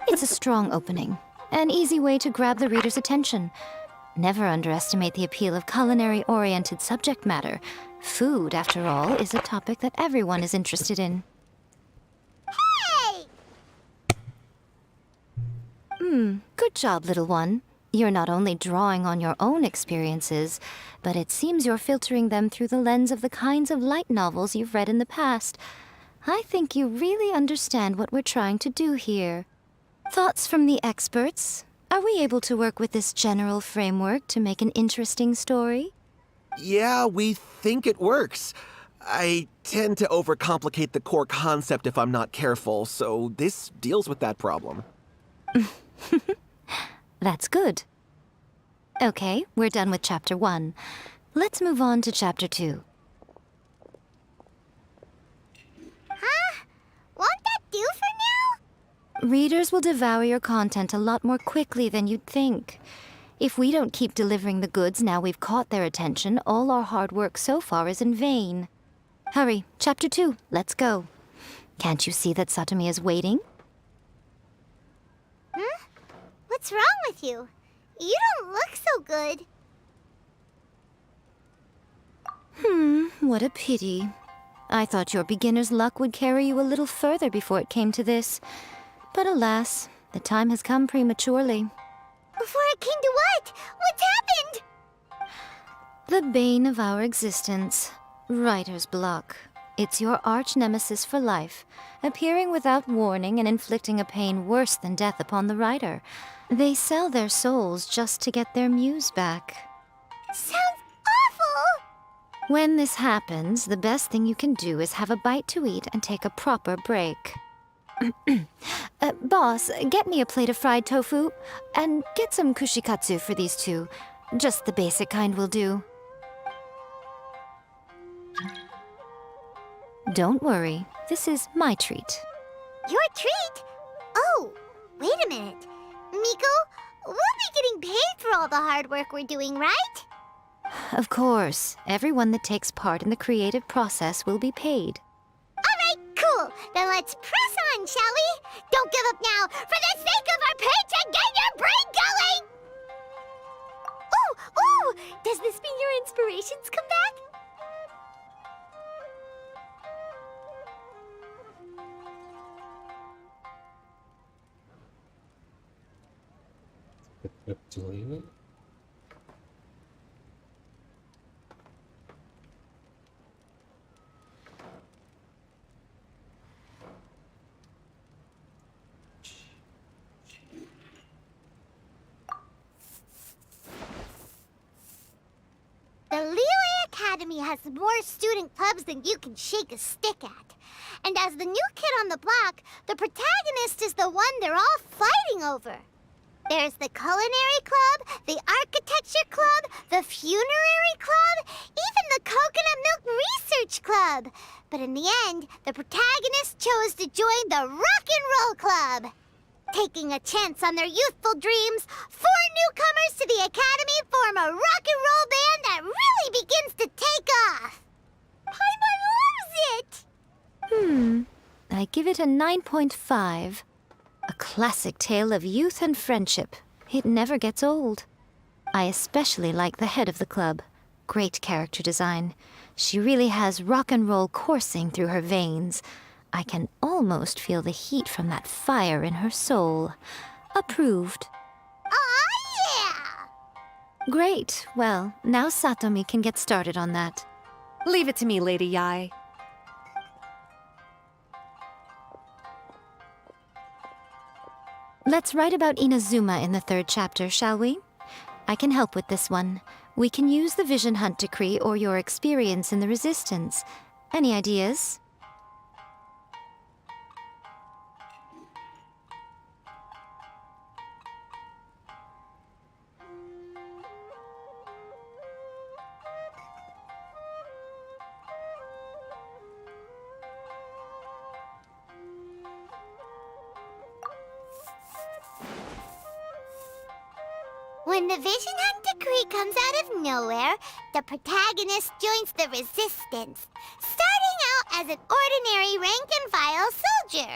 It's a strong opening, an easy way to grab the reader's attention. Never underestimate the appeal of culinary-oriented subject matter. Food, after all, is a topic that everyone is interested in. Hey! Good job, little one. You're not only drawing on your own experiences, but it seems you're filtering them through the lens of the kinds of light novels you've read in the past. I think you really understand what we're trying to do here. Thoughts from the experts? Are we able to work with this general framework to make an interesting story? Yeah, we think it works. I tend to overcomplicate the core concept if I'm not careful, so this deals with that problem. That's good. Okay, we're done with Chapter 1. Let's move on to Chapter 2. Huh? Won't that do for now? Readers will devour your content a lot more quickly than you'd think. If we don't keep delivering the goods now we've caught their attention, all our hard work so far is in vain. Hurry, Chapter 2, let's go. Can't you see that Satomi is waiting? Huh? What's wrong with you? You don't look so good. What a pity. I thought your beginner's luck would carry you a little further before it came to this. But alas, the time has come prematurely. Before it came to what? What's happened? The bane of our existence, writer's block. It's your arch-nemesis for life, appearing without warning and inflicting a pain worse than death upon the writer. They sell their souls just to get their muse back. Sounds awful! When this happens, the best thing you can do is have a bite to eat and take a proper break. Boss, get me a plate of fried tofu, and get some kushikatsu for these two. Just the basic kind will do. Don't worry, this is my treat. Your treat? Oh, wait a minute. Miko, we'll be getting paid for all the hard work we're doing, right? Of course, everyone that takes part in the creative process will be paid. Alright, cool. Then let's press on, shall we? Don't give up now, for the sake of our paycheck, get your brain going! Ooh! Does this mean your inspirations come back? To leave it? Academy has more student clubs than you can shake a stick at. And as the new kid on the block, the protagonist is the one they're all fighting over. There's the Culinary Club, the Architecture Club, the Funerary Club, even the Coconut Milk Research Club. But in the end, the protagonist chose to join the Rock and Roll Club. Taking a chance on their youthful dreams, 4 newcomers to the Academy form a rock and roll band that really begins to take off. Paimon loves it! I give it a 9.5. A classic tale of youth and friendship. It never gets old. I especially like the head of the club. Great character design. She really has rock and roll coursing through her veins. I can almost feel the heat from that fire in her soul. Approved. Aw, yeah! Great. Well, now Satomi can get started on that. Leave it to me, Lady Yae. Let's write about Inazuma in the 3rd chapter, shall we? I can help with this one. We can use the Vision Hunt Decree or your experience in the Resistance. Any ideas? When the Vision Hunt Decree comes out of nowhere, the protagonist joins the Resistance, starting out as an ordinary rank-and-file soldier.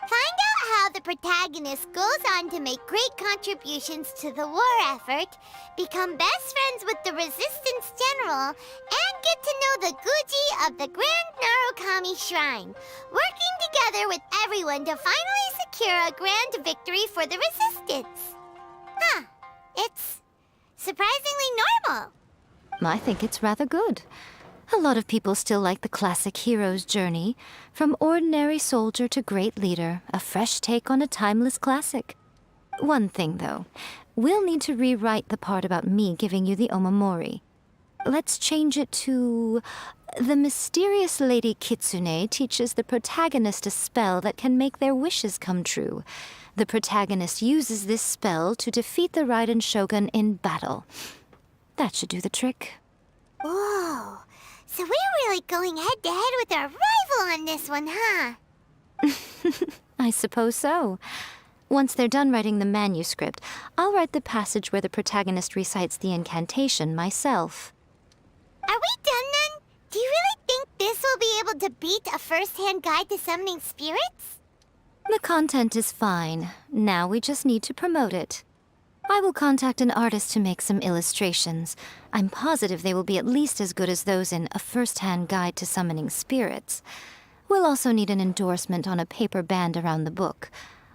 Find out how the protagonist goes on to make great contributions to the war effort, become best friends with the Resistance General, and get to know the Guji of the Grand Narukami Shrine, working together with everyone to finally secure a grand victory for the Resistance. Huh. It's surprisingly normal. I think it's rather good. A lot of people still like the classic hero's journey. From ordinary soldier to great leader, a fresh take on a timeless classic. One thing, though. We'll need to rewrite the part about me giving you the omamori. Let's change it to... The mysterious Lady Kitsune teaches the protagonist a spell that can make their wishes come true. The protagonist uses this spell to defeat the Raiden Shogun in battle. That should do the trick. Whoa, so we're really going head-to-head with our rival on this one, huh? I suppose so. Once they're done writing the manuscript, I'll write the passage where the protagonist recites the incantation myself. Are we done then? Do you really think this will be able to beat a first-hand guide to summoning spirits? The content is fine. Now we just need to promote it. I will contact an artist to make some illustrations. I'm positive they will be at least as good as those in A First-Hand Guide to Summoning Spirits. We'll also need an endorsement on a paper band around the book.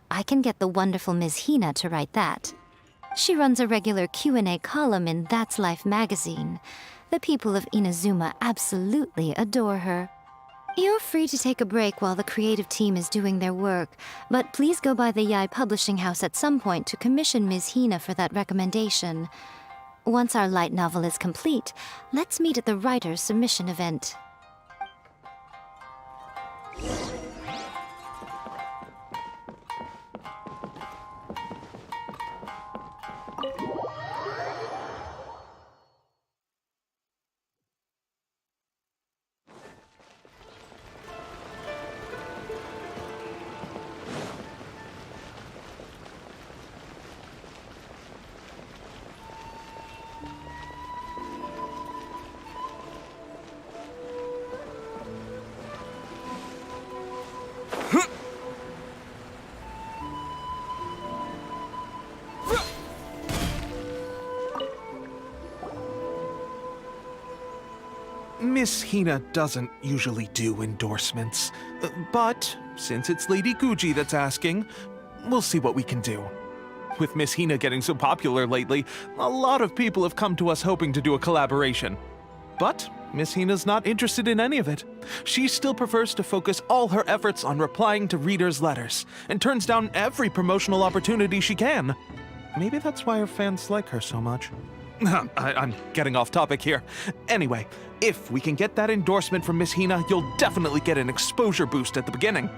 I can get the wonderful Ms. Hina to write that. She runs a regular Q&A column in That's Life magazine. The people of Inazuma absolutely adore her. You're free to take a break while the creative team is doing their work, but please go by the Yae Publishing House at some point to commission Ms. Hina for that recommendation. Once our light novel is complete, let's meet at the writer's submission event. Miss Hina doesn't usually do endorsements, but since it's Lady Guji that's asking, we'll see what we can do. With Miss Hina getting so popular lately, a lot of people have come to us hoping to do a collaboration. But Miss Hina's not interested in any of it. She still prefers to focus all her efforts on replying to readers' letters, and turns down every promotional opportunity she can. Maybe that's why her fans like her so much. I'm getting off topic here. Anyway, if we can get that endorsement from Miss Hina, you'll definitely get an exposure boost at the beginning.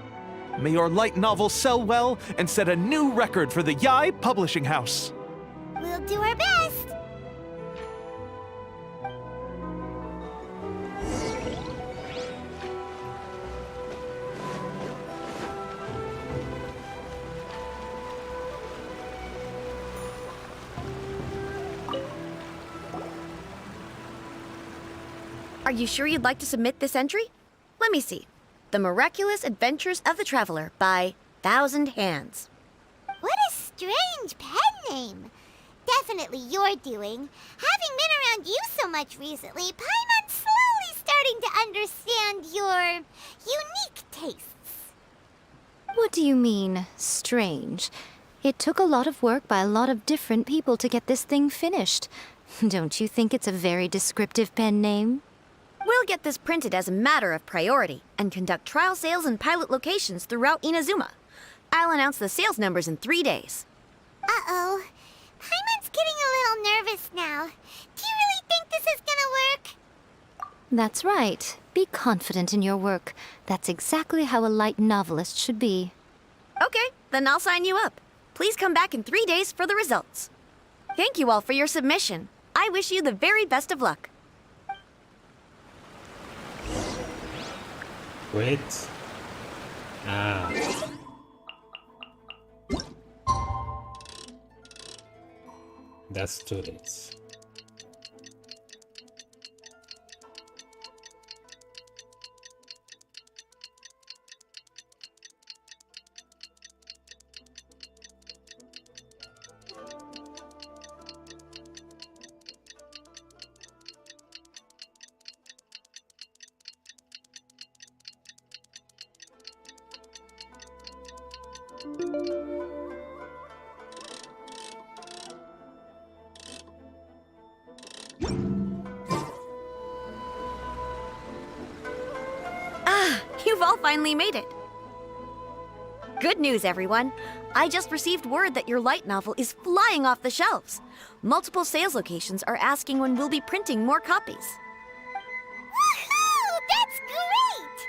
May your light novel sell well and set a new record for the Yai Publishing House. We'll do our best. Are you sure you'd like to submit this entry? Let me see. The Miraculous Adventures of the Traveler by Thousand Hands. What a strange pen name. Definitely your doing. Having been around you so much recently, Paimon's slowly starting to understand your unique tastes. What do you mean, strange? It took a lot of work by a lot of different people to get this thing finished. Don't you think it's a very descriptive pen name? We'll get this printed as a matter of priority and conduct trial sales in pilot locations throughout Inazuma. I'll announce the sales numbers in 3 days. Uh-oh. Paimon's getting a little nervous now. Do you really think this is gonna work? That's right. Be confident in your work. That's exactly how a light novelist should be. Okay, then I'll sign you up. Please come back in 3 days for the results. Thank you all for your submission. I wish you the very best of luck. Wait. Ah. That's 2 days. You've all finally made it. Good news, everyone. I just received word that your light novel is flying off the shelves. Multiple sales locations are asking when we'll be printing more copies. Woohoo! That's great!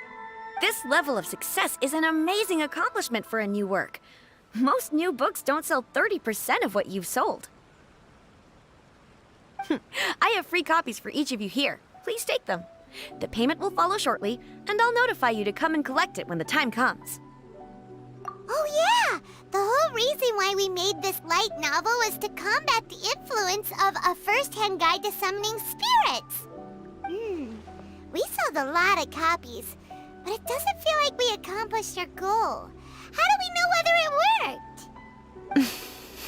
This level of success is an amazing accomplishment for a new work. Most new books don't sell 30% of what you've sold. I have free copies for each of you here. Please take them. The payment will follow shortly, and I'll notify you to come and collect it when the time comes. Oh yeah! The whole reason why we made this light novel was to combat the influence of a first-hand guide to summoning spirits. We sold a lot of copies, but it doesn't feel like we accomplished our goal. How do we know whether it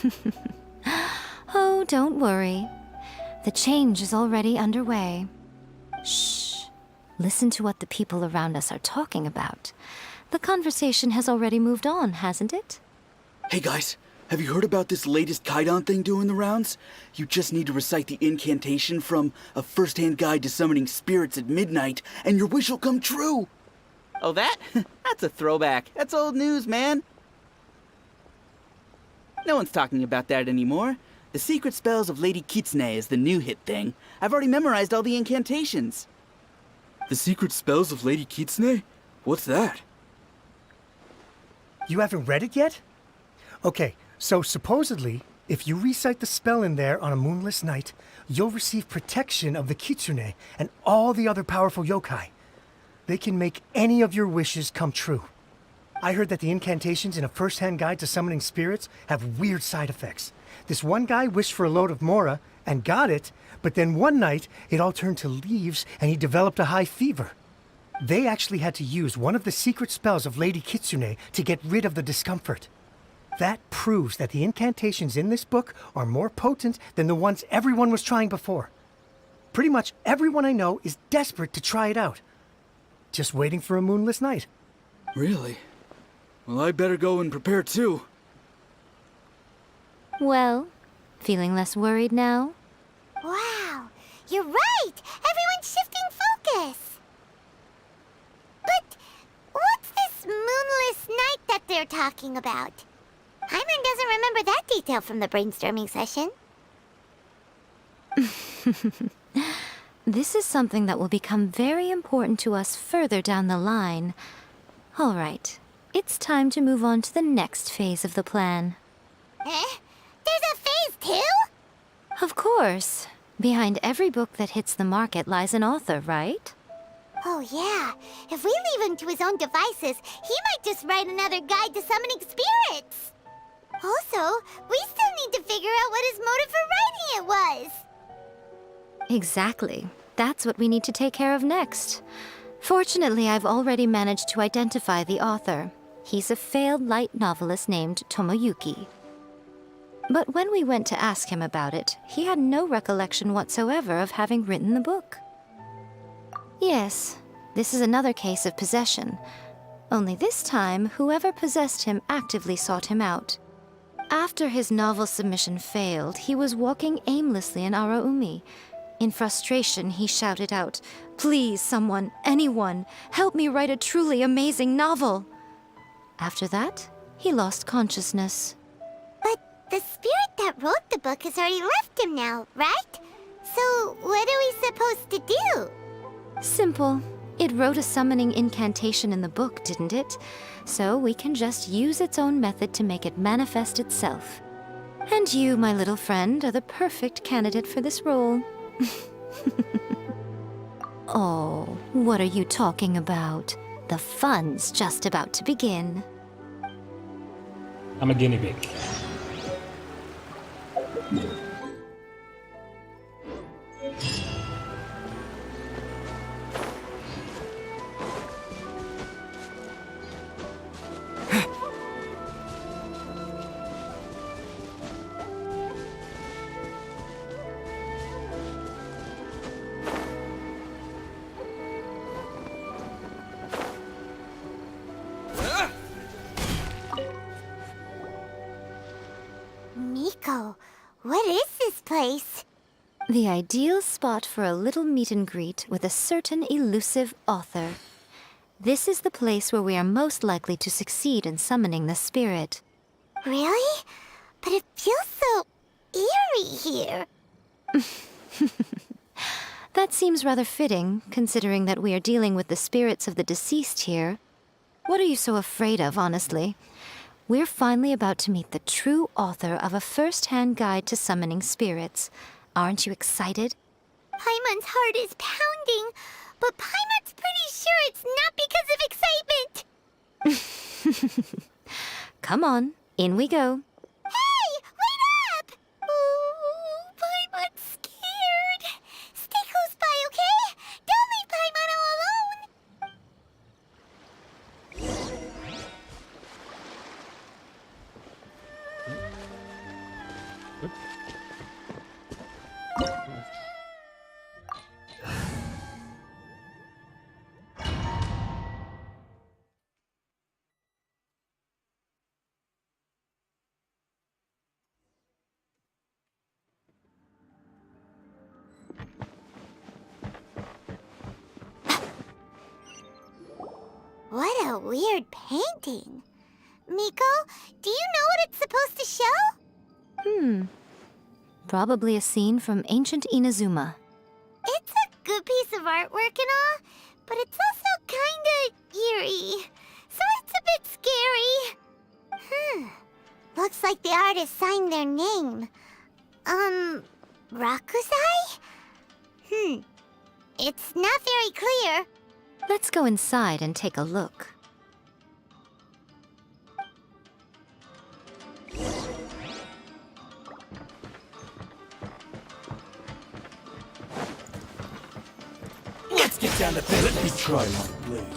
worked? Oh, don't worry. The change is already underway. Shh. Listen to what the people around us are talking about. The conversation has already moved on, hasn't it? Hey guys, have you heard about this latest Kaidan thing doing the rounds? You just need to recite the incantation from A First-Hand Guide to Summoning Spirits at Midnight, and your wish will come true! Oh, that? That's a throwback. That's old news, man. No one's talking about that anymore. The Secret Spells of Lady Kitsune is the new hit thing. I've already memorized all the incantations. The Secret Spells of Lady Kitsune? What's that? You haven't read it yet? Okay, so supposedly, if you recite the spell in there on a moonless night, you'll receive protection of the Kitsune and all the other powerful yokai. They can make any of your wishes come true. I heard that the incantations in A First-Hand Guide to Summoning Spirits have weird side effects. This one guy wished for a load of mora and got it, but then one night it all turned to leaves and he developed a high fever. They actually had to use one of the secret spells of Lady Kitsune to get rid of the discomfort. That proves that the incantations in this book are more potent than the ones everyone was trying before. Pretty much everyone I know is desperate to try it out. Just waiting for a moonless night. Really? Well, I better go and prepare too. Well, feeling less worried now? Wow, you're right! Everyone's shifting focus! But what's this moonless night that they're talking about? Hyman doesn't remember that detail from the brainstorming session. This is something that will become very important to us further down the line. All right, it's time to move on to the next phase of the plan. Eh? There's a phase 2? Of course. Behind every book that hits the market lies an author, right? Oh yeah, if we leave him to his own devices, he might just write another guide to summoning spirits. Also, we still need to figure out what his motive for writing it was. Exactly. That's what we need to take care of next. Fortunately, I've already managed to identify the author. He's a failed light novelist named Tomoyuki. But when we went to ask him about it, he had no recollection whatsoever of having written the book. Yes, this is another case of possession. Only this time, whoever possessed him actively sought him out. After his novel submission failed, he was walking aimlessly in Araumi. In frustration, he shouted out, "Please, someone, anyone, help me write a truly amazing novel!" After that, he lost consciousness. But the spirit that wrote the book has already left him now, right? So what are we supposed to do? Simple. It wrote a summoning incantation in the book, didn't it? So we can just use its own method to make it manifest itself. And you, my little friend, are the perfect candidate for this role. Oh, what are you talking about? The fun's just about to begin. I'm a guinea pig. Miko, what is this place? The ideal spot for a little meet and greet with a certain elusive author. This is the place where we are most likely to succeed in summoning the spirit. Really? But it feels so eerie here. That seems rather fitting, considering that we are dealing with the spirits of the deceased here. What are you so afraid of, honestly? We're finally about to meet the true author of a first-hand guide to summoning spirits. Aren't you excited? Paimon's heart is pounding, but Paimon's pretty sure it's not because of excitement. Come on, in we go. Hey, wait up! Ooh, Paimon's scared. Stay close by, okay? Don't leave Paimon all alone. What a weird painting. Miko, do you know what it's supposed to show? Probably a scene from ancient Inazuma. It's a good piece of artwork and all, but it's also kinda eerie. So it's a bit scary. Looks like the artist signed their name. Rakusai? It's not very clear. Let's go inside and take a look. Let's get down to business. Let me try my blade.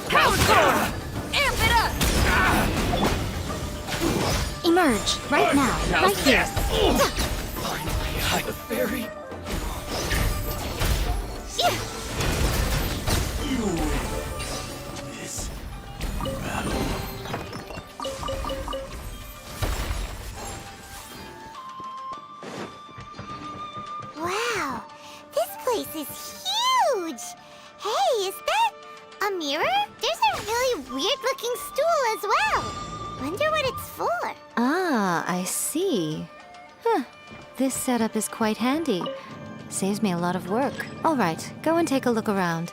Power! Amp it up! Emerge, right now, right here. Finally, I'm a fairy. You win this battle. Wow, this place is huge! Hey, is that a mirror? There's a really weird-looking stool as well. Wonder what it's for. Ah, I see. This setup is quite handy. Saves me a lot of work. All right, go and take a look around.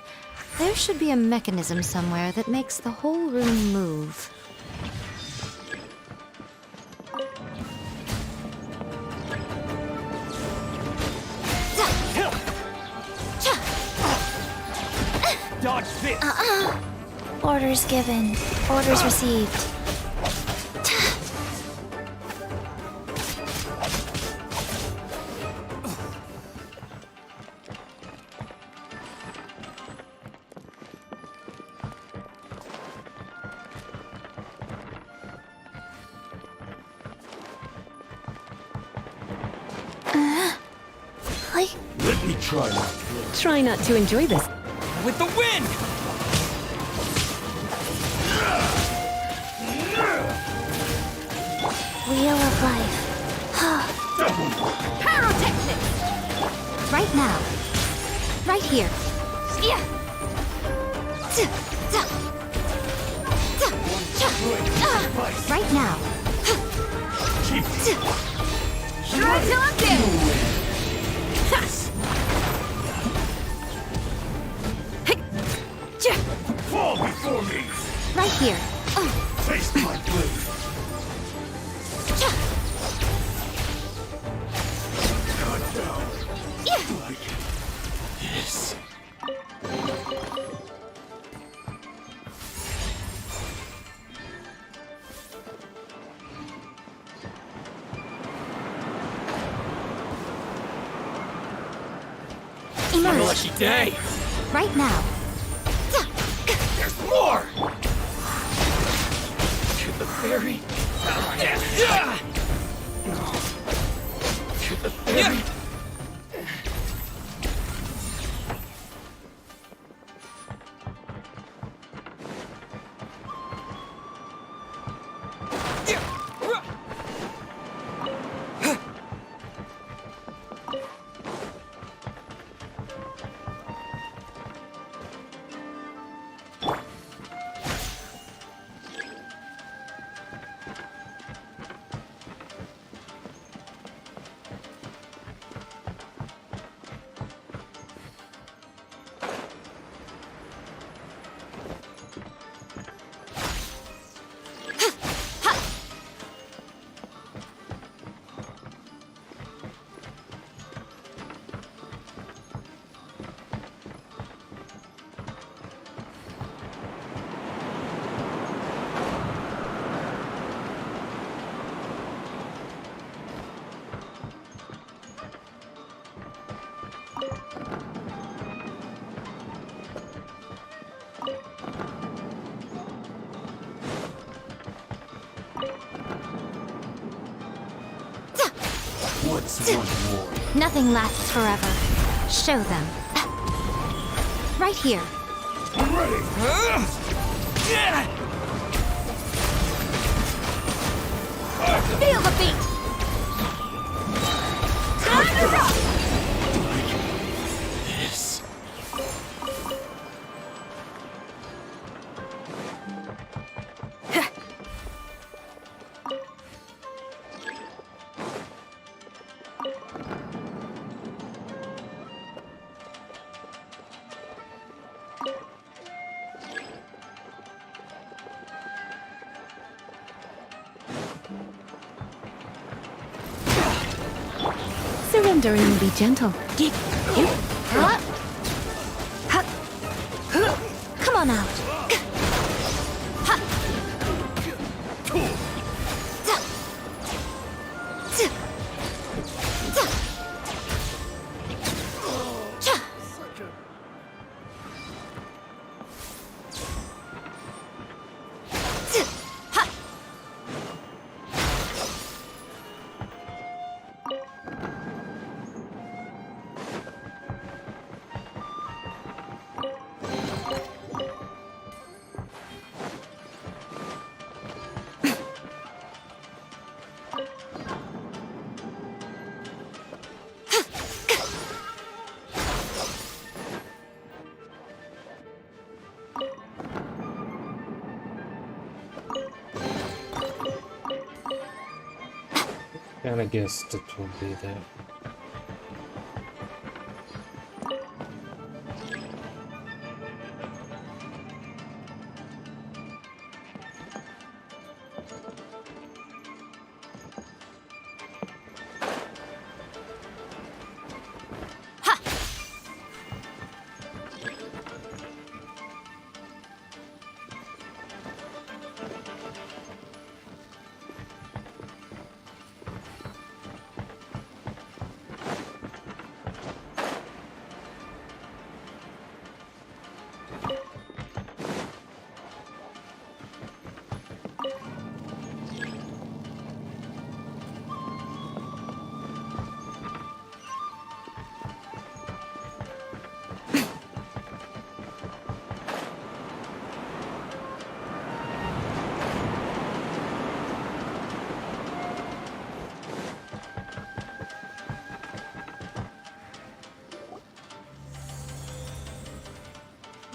There should be a mechanism somewhere that makes the whole room move. Dodge this! Orders given. Orders received. Let me try that. Try not to enjoy this. With the wind! Wheel of life. Pyrotechnics! Right now. Right here. Yeah! Right now. Try till I'm dead! Fall before me! Right here. Taste my blade! Cut down. Like this. Emerge. Lucky day! Right now. There's more! To the ferry. To the ferry. What's one more? Nothing lasts forever. Show them. Right here. I'm ready! Feel the beat! Time to rock! This. Surrendering will be gentle. Come on out. Kinda guessed it would be there.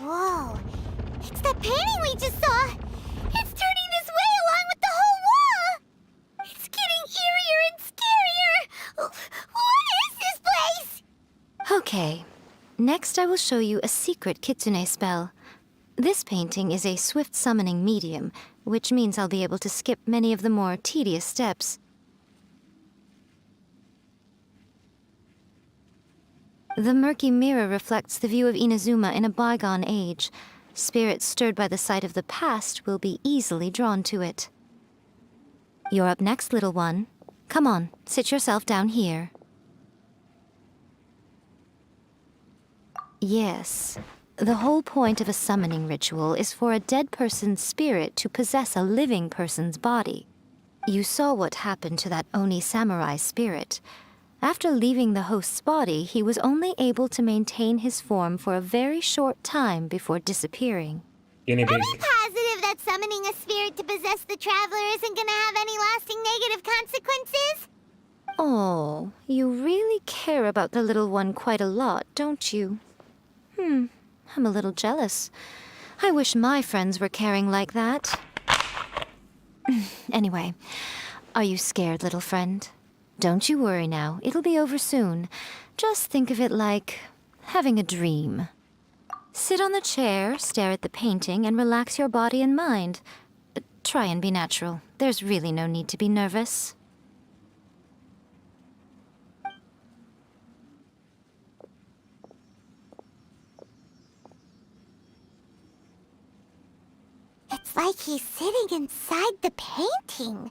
Whoa, it's that painting we just saw! It's turning this way along with the whole wall! It's getting eerier and scarier! What is this place? Okay. Next, I will show you a secret kitsune spell. This painting is a swift summoning medium, which means I'll be able to skip many of the more tedious steps. The murky mirror reflects the view of Inazuma in a bygone age. Spirits stirred by the sight of the past will be easily drawn to it. You're up next, little one. Come on, sit yourself down here. Yes, the whole point of a summoning ritual is for a dead person's spirit to possess a living person's body. You saw what happened to that Oni samurai spirit. After leaving the host's body, he was only able to maintain his form for a very short time before disappearing. Are we positive that summoning a spirit to possess the traveler isn't gonna have any lasting negative consequences? Oh, you really care about the little one quite a lot, don't you? I'm a little jealous. I wish my friends were caring like that. Anyway, are you scared, little friend? Don't you worry now, it'll be over soon. Just think of it like having a dream. Sit on the chair, stare at the painting, and relax your body and mind. Try and be natural. There's really no need to be nervous. It's like he's sitting inside the painting.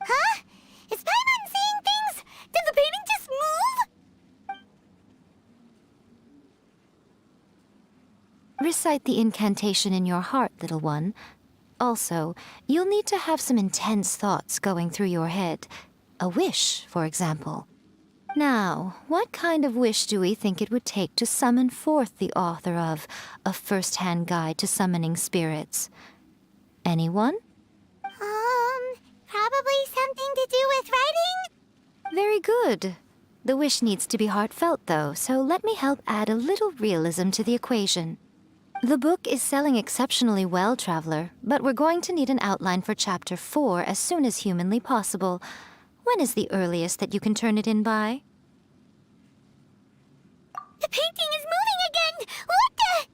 Huh? Is Paimon seeing things? Did the painting just move? Recite the incantation in your heart, little one. Also, you'll need to have some intense thoughts going through your head. A wish, for example. Now, what kind of wish do we think it would take to summon forth the author of A First-Hand Guide to Summoning Spirits? Anyone? Probably something to do with writing? Very good. The wish needs to be heartfelt, though, so let me help add a little realism to the equation. The book is selling exceptionally well, Traveler, but we're going to need an outline for Chapter 4 as soon as humanly possible. When is the earliest that you can turn it in by? The painting is moving again! What the?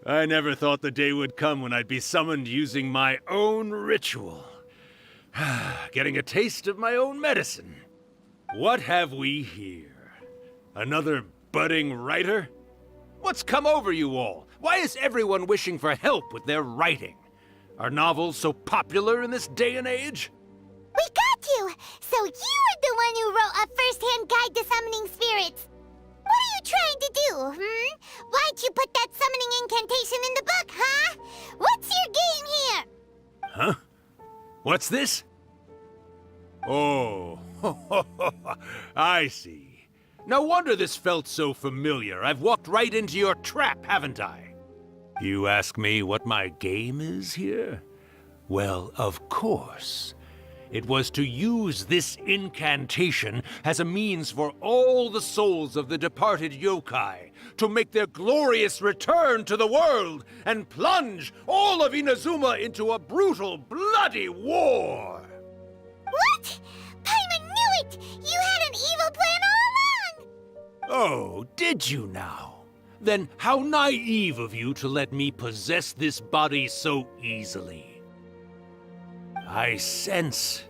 I never thought the day would come when I'd be summoned using my own ritual. Getting a taste of my own medicine. What have we here? Another budding writer? What's come over you all? Why is everyone wishing for help with their writing? Are novels so popular in this day and age? We got you! So you were the one who wrote A First-Hand Guide to Summoning Spirits. What are you trying to do, Why'd you put that summoning incantation in the book, huh? What's your game here? Huh? What's this? Oh, I see. No wonder this felt so familiar. I've walked right into your trap, haven't I? You ask me what my game is here? Well, of course. It was to use this incantation as a means for all the souls of the departed yokai to make their glorious return to the world and plunge all of Inazuma into a brutal, bloody war! What? Paimon knew it! You had an evil plan all along! Oh, did you now? Then how naive of you to let me possess this body so easily. I sense,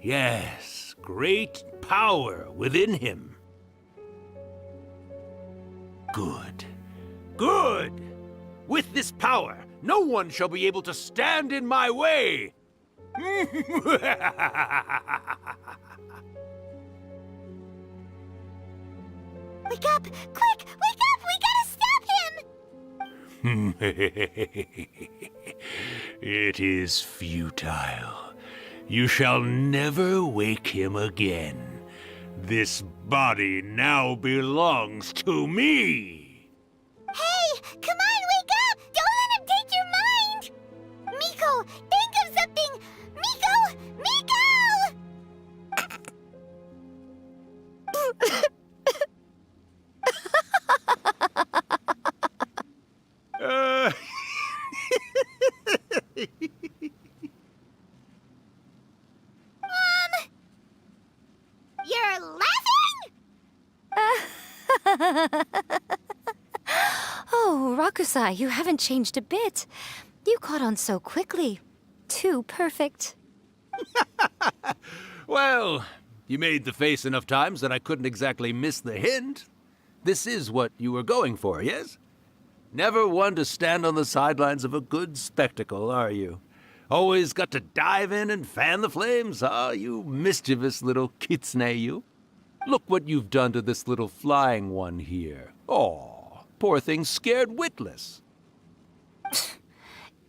yes, great power within him. Good. Good! With this power, no one shall be able to stand in my way! Wake up! Quick! Wake up! We gotta stop him! It is futile. You shall never wake him again. This body now belongs to me! Hey! Come on, wake up! Don't let him take your mind! Miko, think of something! Miko! Miko! You're laughing? Oh, Rakusai, you haven't changed a bit. You caught on so quickly. Too perfect. Well, you made the face enough times that I couldn't exactly miss the hint. This is what you were going for, yes? Never one to stand on the sidelines of a good spectacle, are you? Always got to dive in and fan the flames, huh? You mischievous little kitsune, you. Look what you've done to this little flying one here. Aw, poor thing scared witless.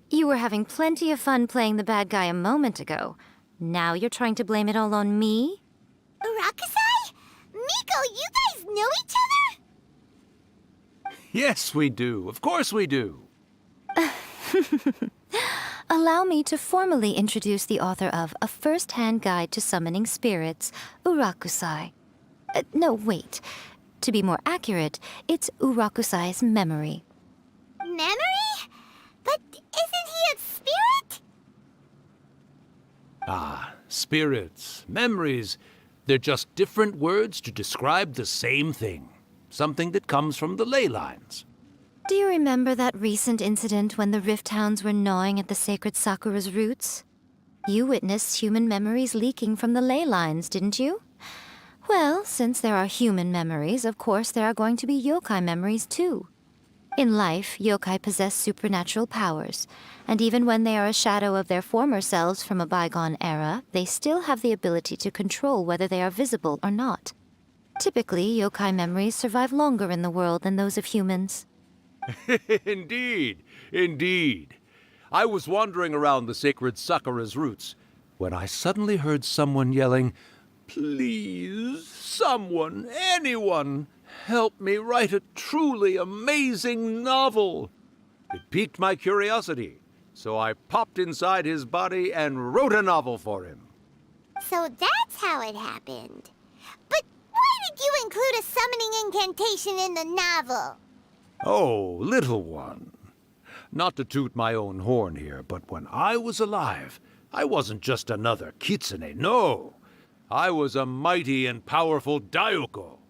You were having plenty of fun playing the bad guy a moment ago. Now you're trying to blame it all on me? Rakusai? Miko, you guys know each other? Yes, we do. Of course we do. Allow me to formally introduce the author of A First-Hand Guide to Summoning Spirits, Urakusai. No, wait. To be more accurate, it's Urakusai's memory. Memory? But isn't he a spirit? Ah, spirits, memories. They're just different words to describe the same thing. Something that comes from the ley lines. Do you remember that recent incident when the Rift Hounds were gnawing at the sacred Sakura's roots? You witnessed human memories leaking from the ley lines, didn't you? Well, since there are human memories, of course there are going to be yokai memories too. In life, yokai possess supernatural powers, and even when they are a shadow of their former selves from a bygone era, they still have the ability to control whether they are visible or not. Typically, yokai memories survive longer in the world than those of humans. Indeed, indeed. I was wandering around the sacred Sakura's roots when I suddenly heard someone yelling, "Please, someone, anyone, help me write a truly amazing novel." It piqued my curiosity, so I popped inside his body and wrote a novel for him. So that's how it happened. But why did you include a summoning incantation in the novel? Oh, little one. Not to toot my own horn here, but when I was alive, I wasn't just another kitsune, no. I was a mighty and powerful Daiyoko.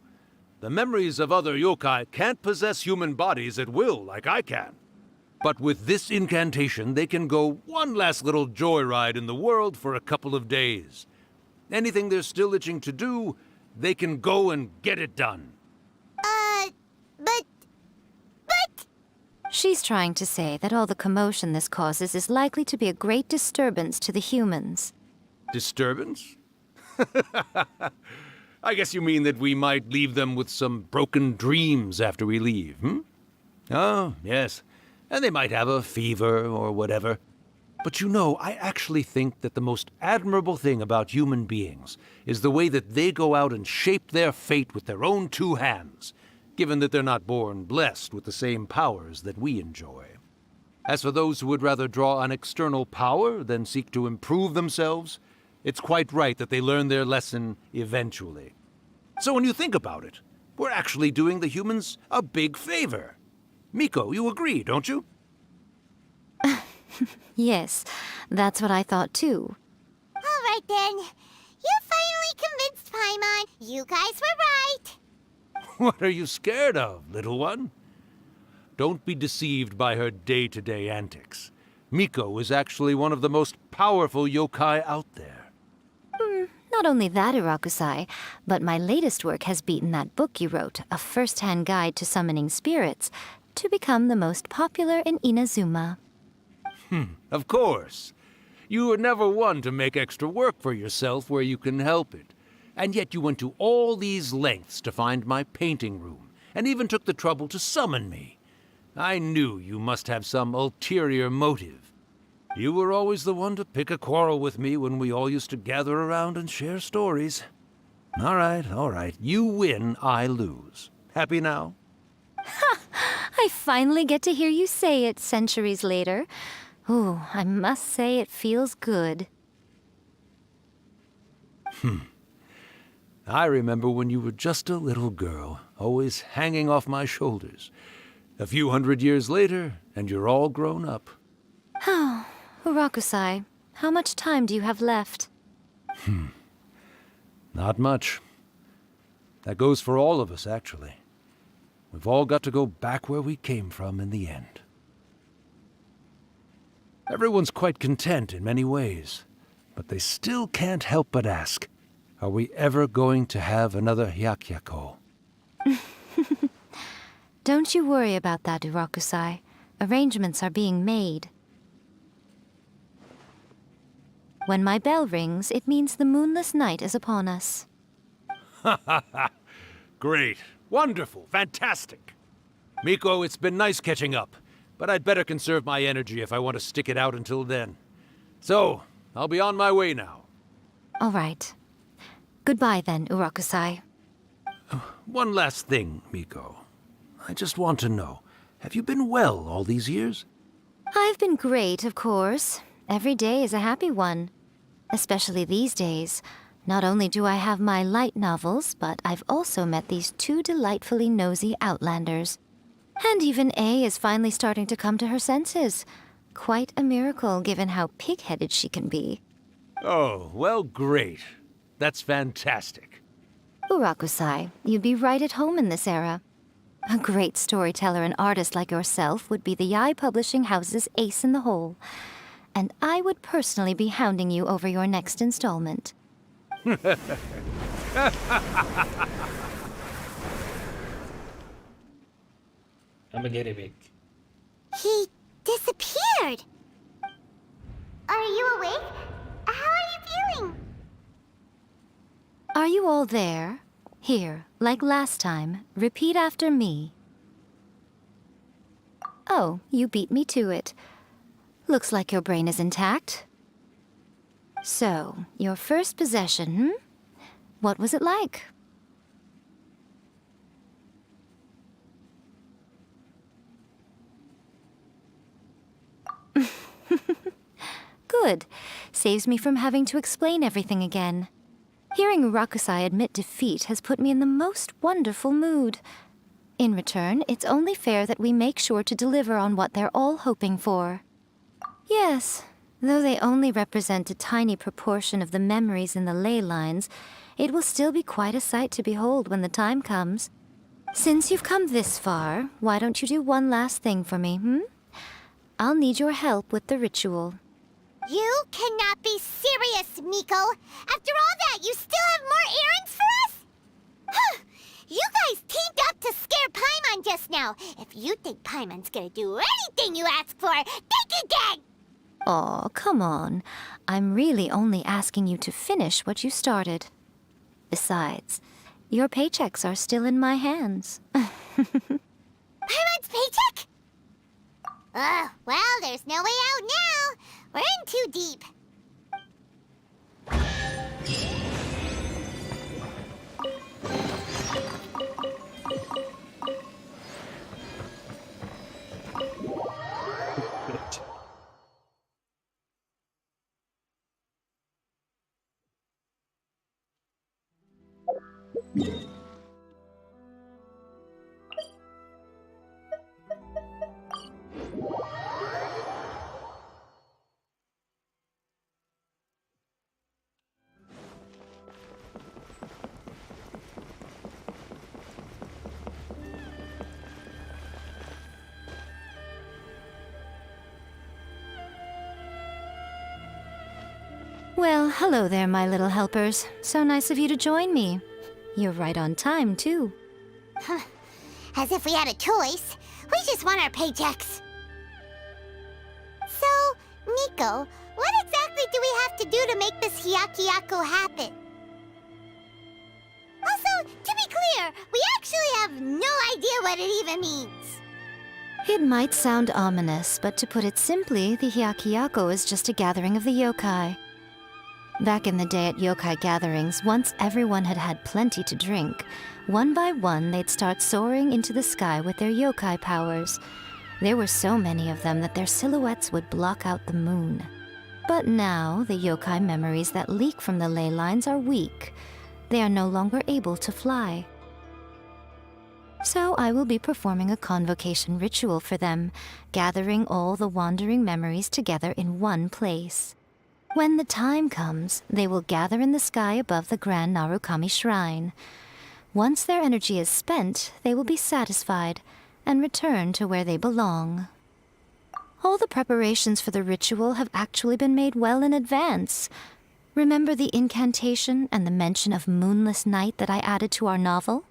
The memories of other yokai can't possess human bodies at will like I can. But with this incantation, they can go one last little joyride in the world for a couple of days. Anything they're still itching to do, they can go and get it done. But... She's trying to say that all the commotion this causes is likely to be a great disturbance to the humans. Disturbance? I guess you mean that we might leave them with some broken dreams after we leave, hmm? Oh, yes. And they might have a fever or whatever. But you know, I actually think that the most admirable thing about human beings is the way that they go out and shape their fate with their own two hands, given that they're not born blessed with the same powers that we enjoy. As for those who would rather draw on external power than seek to improve themselves, it's quite right that they learn their lesson eventually. So when you think about it, we're actually doing the humans a big favor. Miko, you agree, don't you? Yes, that's what I thought too. All right then. You finally convinced Paimon. You guys were right. What are you scared of, little one? Don't be deceived by her day-to-day antics. Miko is actually one of the most powerful yokai out there. Not only that, Urakusai, but my latest work has beaten that book you wrote, A First-Hand Guide to Summoning Spirits, to become the most popular in Inazuma. Of course. You were never one to make extra work for yourself where you can help it. And yet you went to all these lengths to find my painting room, and even took the trouble to summon me. I knew you must have some ulterior motive. You were always the one to pick a quarrel with me when we all used to gather around and share stories. All right. You win, I lose. Happy now? I finally get to hear you say it centuries later. Ooh, I must say it feels good. I remember when you were just a little girl, always hanging off my shoulders. A few hundred years later, and you're all grown up. Oh, Urakusai, how much time do you have left? Not much. That goes for all of us, actually. We've all got to go back where we came from in the end. Everyone's quite content in many ways, but they still can't help but ask, are we ever going to have another Hyakki Yako? Don't you worry about that, Urakusai. Arrangements are being made. When my bell rings, it means the moonless night is upon us. Great. Wonderful. Fantastic. Miko, it's been nice catching up, but I'd better conserve my energy if I want to stick it out until then. So, I'll be on my way now. All right. Goodbye then, Urakusai. One last thing, Miko. I just want to know, have you been well all these years? I've been great, of course. Every day is a happy one. Especially these days. Not only do I have my light novels, but I've also met these two delightfully nosy outlanders. And even A is finally starting to come to her senses. Quite a miracle, given how pig-headed she can be. Oh, well, great. That's fantastic. Urakusai, you'd be right at home in this era. A great storyteller and artist like yourself would be the Yae Publishing House's ace in the hole. And I would personally be hounding you over your next installment. I'm a guinea pig. He disappeared. Are you awake? How are you feeling? Are you all there? Here, like last time, repeat after me. Oh, you beat me to it. Looks like your brain is intact. So, your first possession, What was it like? Good. Saves me from having to explain everything again. Hearing Urakusai admit defeat has put me in the most wonderful mood. In return, it's only fair that we make sure to deliver on what they're all hoping for. Yes, though they only represent a tiny proportion of the memories in the ley lines, it will still be quite a sight to behold when the time comes. Since you've come this far, why don't you do one last thing for me, I'll need your help with the ritual. You cannot be serious, Miko! After all that, you still have more errands for us? Huh! You guys teamed up to scare Paimon just now. If you think Paimon's gonna do anything you ask for, think again! Aw, come on. I'm really only asking you to finish what you started. Besides, your paychecks are still in my hands. Paimon's paycheck? Well, there's no way out now. We're in too deep. Well, hello there, my little helpers. So nice of you to join me. You're right on time, too. As if we had a choice. We just want our paychecks. So, Miko, what exactly do we have to do to make this Hyakki Yako happen? Also, to be clear, we actually have no idea what it even means. It might sound ominous, but to put it simply, the Hyakki Yako is just a gathering of the yokai. Back in the day at yokai gatherings, once everyone had had plenty to drink, one by one they'd start soaring into the sky with their yokai powers. There were so many of them that their silhouettes would block out the moon. But now, the yokai memories that leak from the ley lines are weak. They are no longer able to fly. So I will be performing a convocation ritual for them, gathering all the wandering memories together in one place. When the time comes, they will gather in the sky above the Grand Narukami Shrine. Once their energy is spent, they will be satisfied and return to where they belong. All the preparations for the ritual have actually been made well in advance. Remember the incantation and the mention of moonless night that I added to our novel?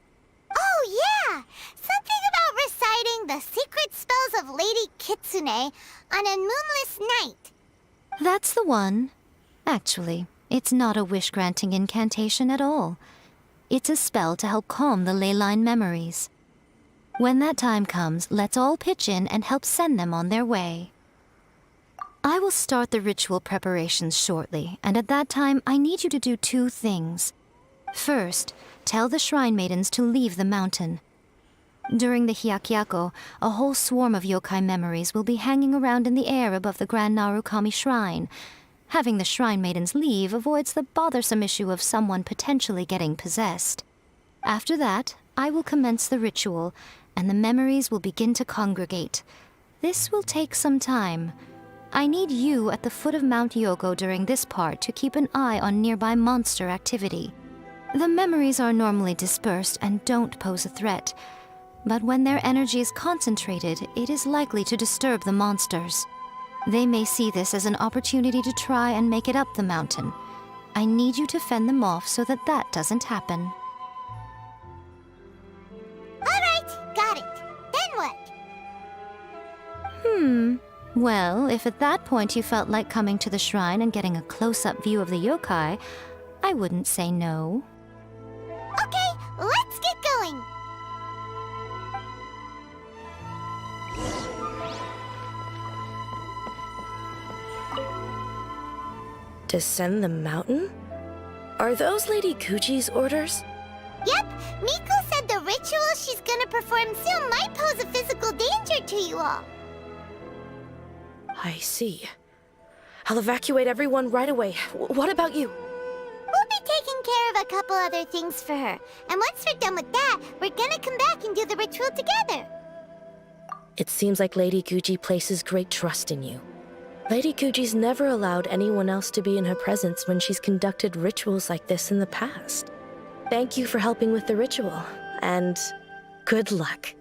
Oh, yeah! Something about reciting the secret spells of Lady Kitsune on a moonless night. That's the one. Actually, it's not a wish-granting incantation at all. It's a spell to help calm the ley line memories. When that time comes, let's all pitch in and help send them on their way. I will start the ritual preparations shortly, and at that time, I need you to do two things. First, tell the shrine maidens to leave the mountain. During the Hyakki Yako, a whole swarm of yokai memories will be hanging around in the air above the Grand Narukami Shrine. Having the shrine maidens leave avoids the bothersome issue of someone potentially getting possessed. After that, I will commence the ritual, and the memories will begin to congregate. This will take some time. I need you at the foot of Mount Yogo during this part to keep an eye on nearby monster activity. The memories are normally dispersed and don't pose a threat, but when their energy is concentrated, it is likely to disturb the monsters. They may see this as an opportunity to try and make it up the mountain. I need you to fend them off so that that doesn't happen. Alright, got it. Then what? Well, if at that point you felt like coming to the shrine and getting a close-up view of the yokai, I wouldn't say no. Okay, let's get going. Descend the mountain? Are those Lady Guji's orders? Yep, Miko said the ritual she's gonna perform soon might pose a physical danger to you all. I see. I'll evacuate everyone right away. What about you? We'll be taking care of a couple other things for her. And once we're done with that, we're gonna come back and do the ritual together. It seems like Lady Guji places great trust in you. Lady Guji's never allowed anyone else to be in her presence when she's conducted rituals like this in the past. Thank you for helping with the ritual, and good luck.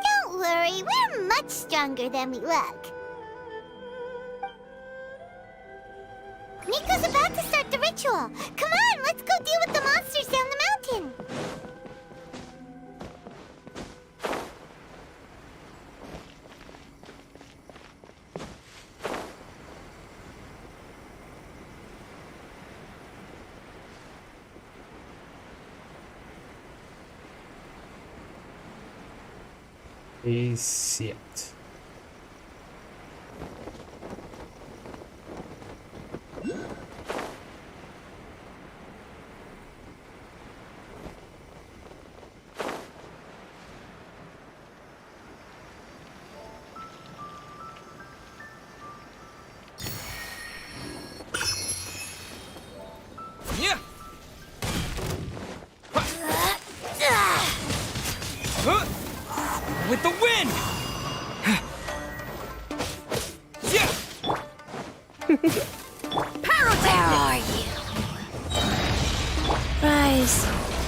Don't worry, we're much stronger than we look. Miko's about to start the ritual. Come on, let's go deal with the monsters down the mountain. Is yet. With the wind! Where are you? Rise.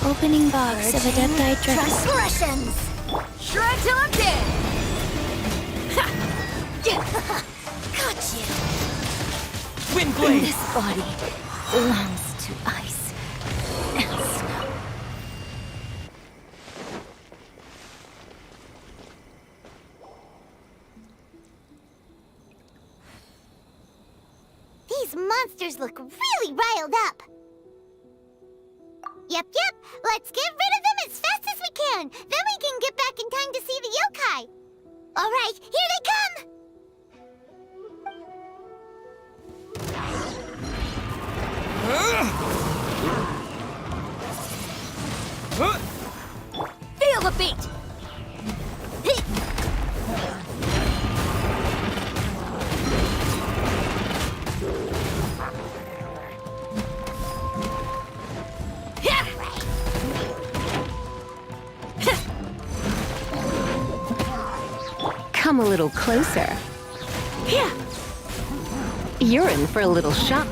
Opening box of Adepti Transgressions! Shred till I'm dead! Got you! Windblade! This body belongs to ice and snow. These monsters look really riled up. Yep. Let's get rid of them as fast as we can. Then we can get back in time to see the yokai. All right, here they come. Feel the beat! Come a little closer. You're in for a little shock.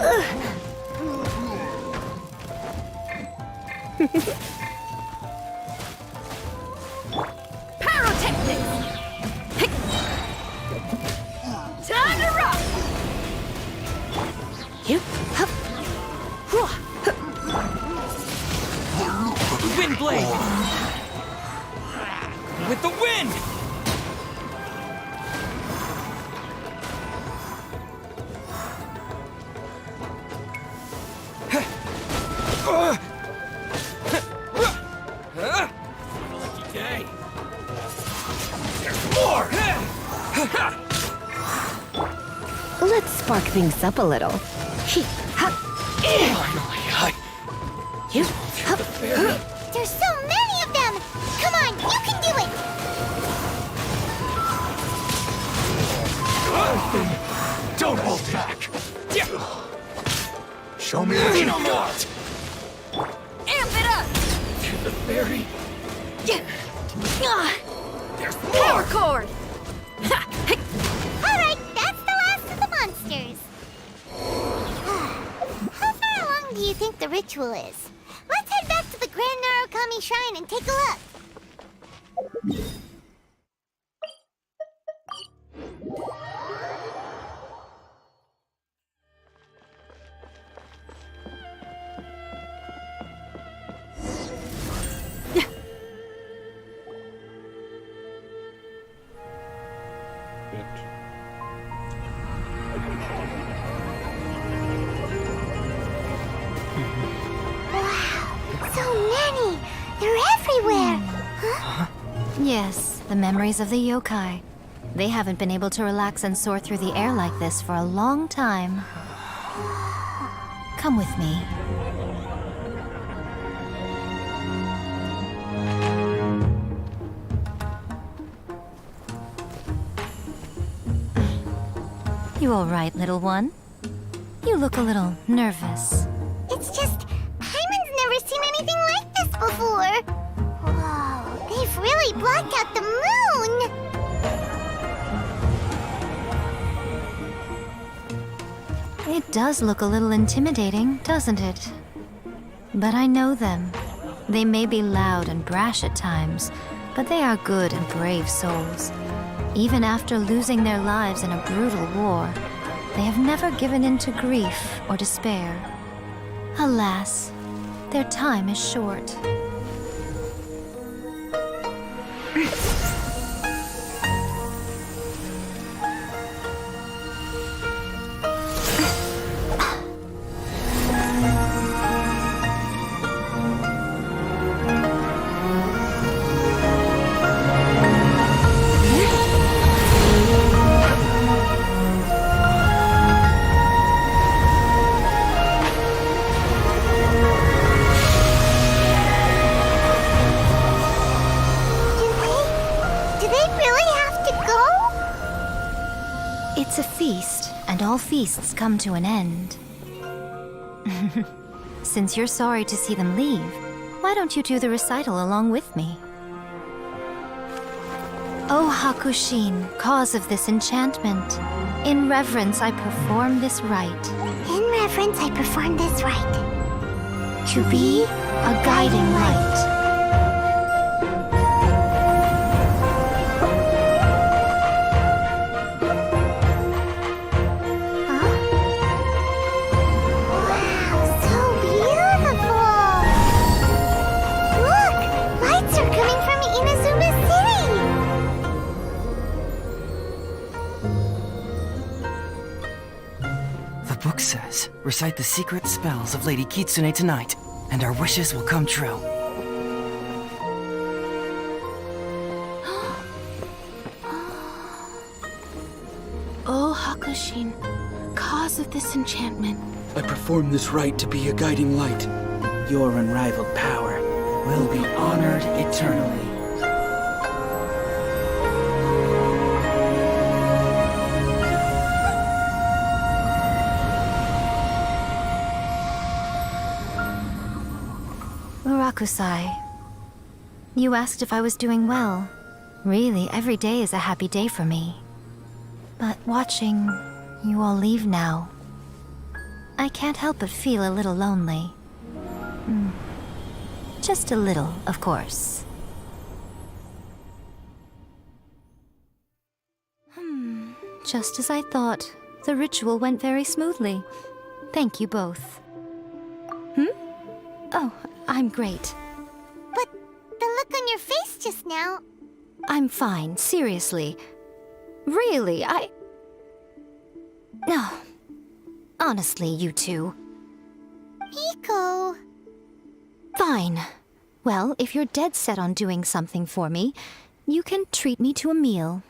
Pyrotechnics! Time to rock! Windblade! With the wind! Let's spark things up a little. There's so many of them. Come on, you can do it. Don't hold back! Show me what you got! Amp it up! To the fairy! There's power cord! All right, that's the last of the monsters. How far along do you think the ritual is? Let's head back to the Grand Narukami Shrine and take a look. So many! They're everywhere! Huh? Yes, the memories of the yokai. They haven't been able to relax and soar through the air like this for a long time. Come with me. You all right, little one? You look a little nervous. It's just, Paimon's never seen anything like this before. Whoa, they've really blocked out the moon! It does look a little intimidating, doesn't it? But I know them. They may be loud and brash at times, but they are good and brave souls. Even after losing their lives in a brutal war, they have never given in to grief or despair. Alas, their time is short. It's a feast, and all feasts come to an end. Since you're sorry to see them leave, why don't you do the recital along with me? O Hakushin, cause of this enchantment, in reverence I perform this rite. In reverence, I perform this rite. To be a guiding light. The book says, recite the secret spells of Lady Kitsune tonight, and our wishes will come true. O Hakushin, cause of this enchantment. I perform this rite to be a guiding light. Your unrivaled power will be honored eternally. Murakusai, you asked if I was doing well. Really, every day is a happy day for me. But watching you all leave now, I can't help but feel a little lonely. Just a little, of course. Just as I thought, the ritual went very smoothly. Thank you both. Oh, I'm great. But the look on your face just now... I'm fine, seriously. Really, No. Honestly, you two. Miko... Fine. Well, if you're dead set on doing something for me, you can treat me to a meal.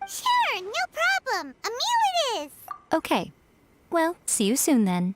Sure, no problem. A meal it is. Okay. Well, see you soon then.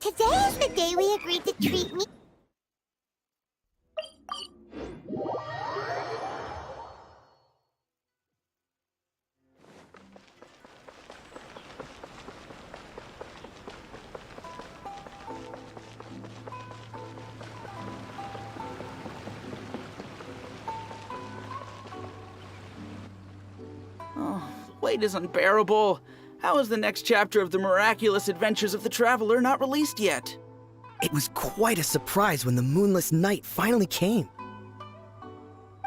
Today is the day we agreed to treat me. Oh, the wait is unbearable. How is the next chapter of the miraculous adventures of the Traveler not released yet? It was quite a surprise when the moonless night finally came.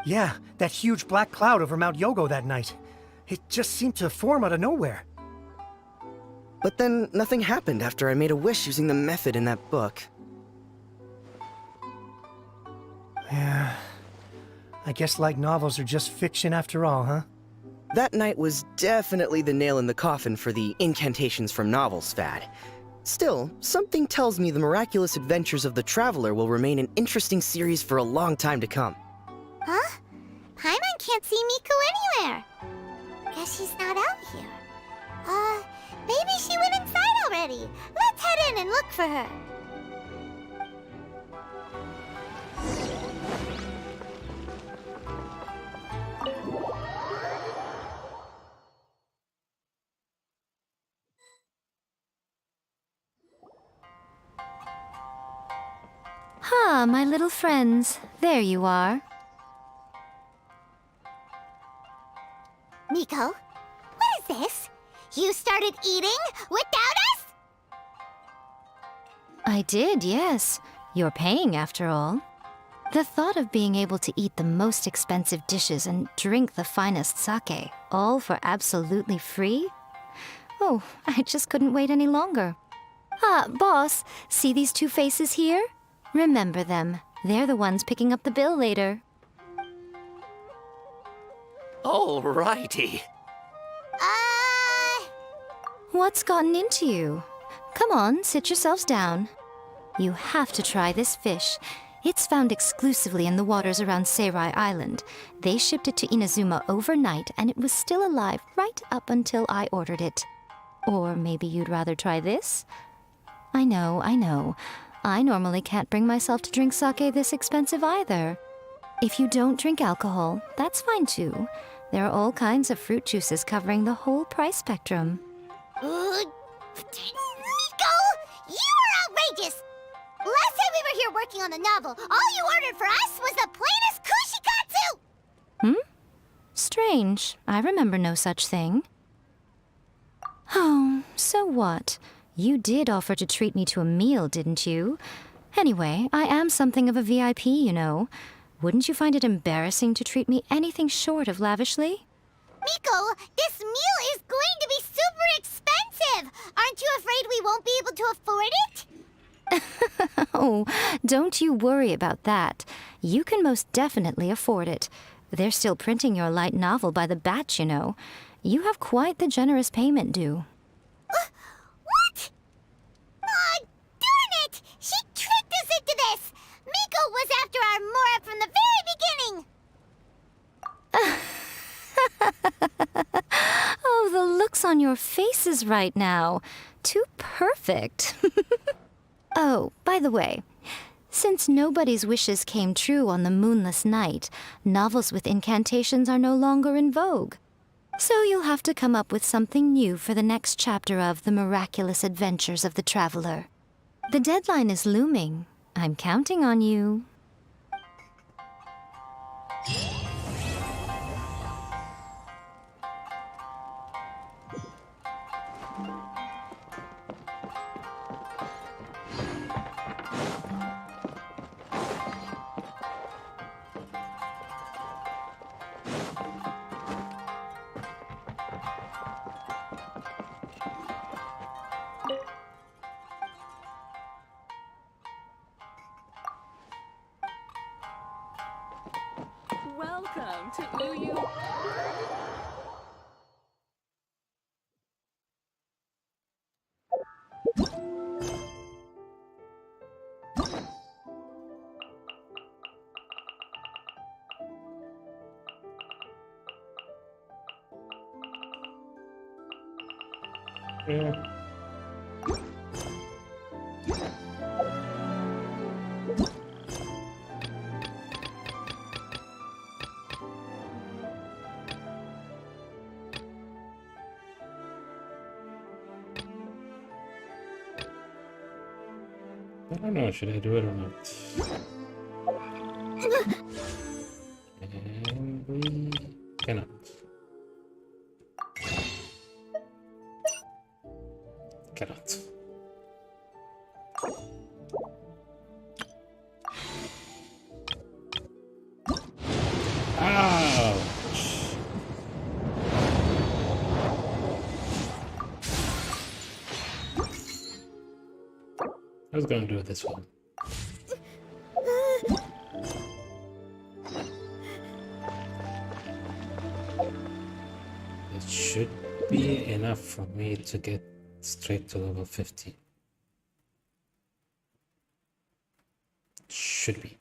Yeah, that huge black cloud over Mount Yogo that night. It just seemed to form out of nowhere. But then nothing happened after I made a wish using the method in that book. Yeah. I guess light novels are just fiction after all, huh? That night was definitely the nail in the coffin for the incantations from novels fad. Still, something tells me the miraculous adventures of the Traveler will remain an interesting series for a long time to come. Huh? Paimon can't see Miko anywhere. Guess she's not out here. Maybe she went inside already. Let's head in and look for her. Ah, my little friends. There you are. Miko, what is this? You started eating without us? I did, yes. You're paying, after all. The thought of being able to eat the most expensive dishes and drink the finest sake, all for absolutely free? Oh, I just couldn't wait any longer. Ah, boss, see these two faces here? Remember them. They're the ones picking up the bill later. Alrighty. What's gotten into you? Come on, sit yourselves down. You have to try this fish. It's found exclusively in the waters around Seirai Island. They shipped it to Inazuma overnight, and it was still alive right up until I ordered it. Or maybe you'd rather try this? I know, I know. I normally can't bring myself to drink sake this expensive either. If you don't drink alcohol, that's fine too. There are all kinds of fruit juices covering the whole price spectrum. Miko! You are outrageous! Last time we were here working on the novel, all you ordered for us was the plainest kushikatsu! Strange. I remember no such thing. Oh, so what? You did offer to treat me to a meal, didn't you? Anyway, I am something of a VIP, you know. Wouldn't you find it embarrassing to treat me anything short of lavishly? Miko, this meal is going to be super expensive! Aren't you afraid we won't be able to afford it? Oh, don't you worry about that. You can most definitely afford it. They're still printing your light novel by the batch, you know. You have quite the generous payment due. What? Aw, darn it! She tricked us into this! Miko was after our Mora from the very beginning! Oh, the looks on your faces right now. Too perfect. Oh, by the way, since nobody's wishes came true on the moonless night, novels with incantations are no longer in vogue. So you'll have to come up with something new for the next chapter of The Miraculous Adventures of the Traveler. The deadline is looming. I'm counting on you. Welcome to Uyu. Yeah. I don't know, should I do it or not? And we cannot. Cannot. Ouch! I was gonna do this one. It should be enough for me to get straight to level 50. Should be.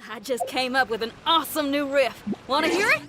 I just came up with an awesome new riff. Want to hear it?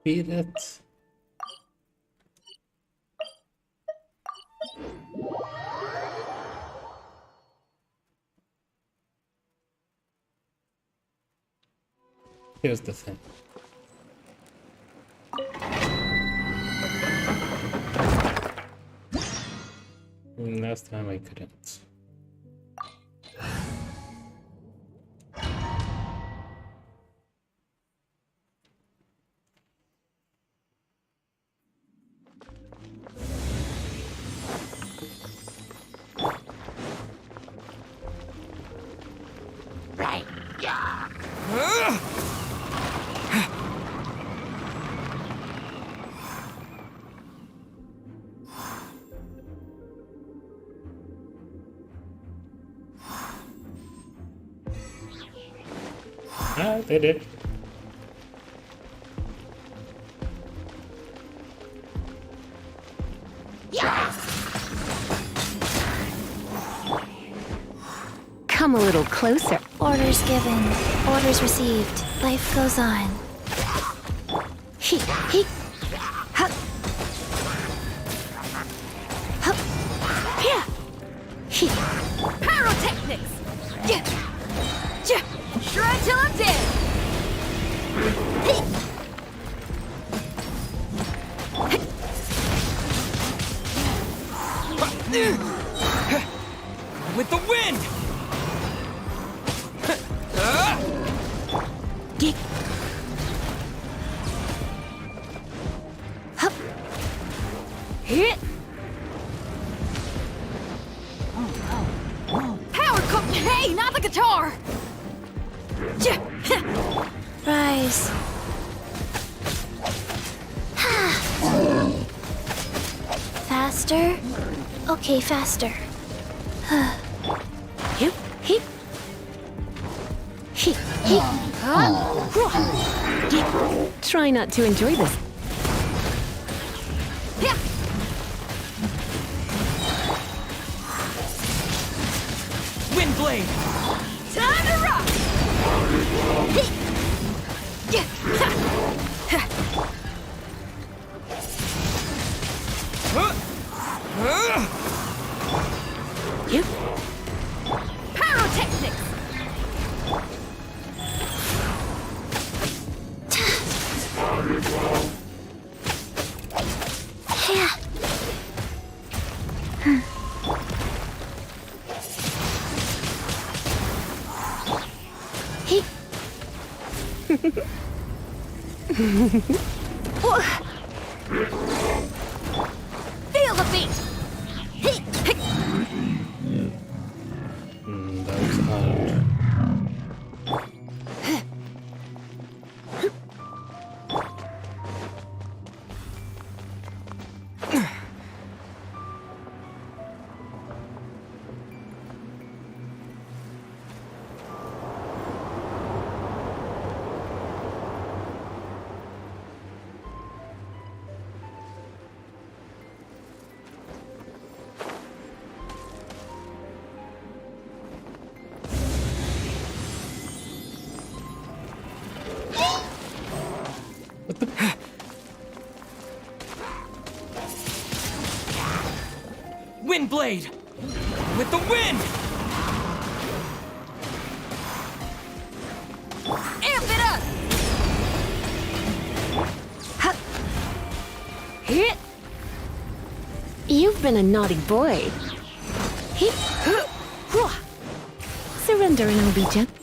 Beat it. Here's the thing. Last time I couldn't. Ah, they did. Come a little closer. Orders given. Orders received. Life goes on. He. Hup. Hup. Yeah. He. Pyrotechnics! Yeah. Yeah. Shred till I'm dead! With the wind! Hup. Hit. Power co- Hey, not the guitar! Rise. Faster? Okay, faster. Hip, hip. Hip, hip. Try not to enjoy this. Wind blade! Time to rock! Yep. Pyrotechnics! Yeah. He. Feel the beat! That was hard. Wind blade! With the wind! Amp it up! Hit. You've been a naughty boy. Hit. Surrender and I'll be gentle.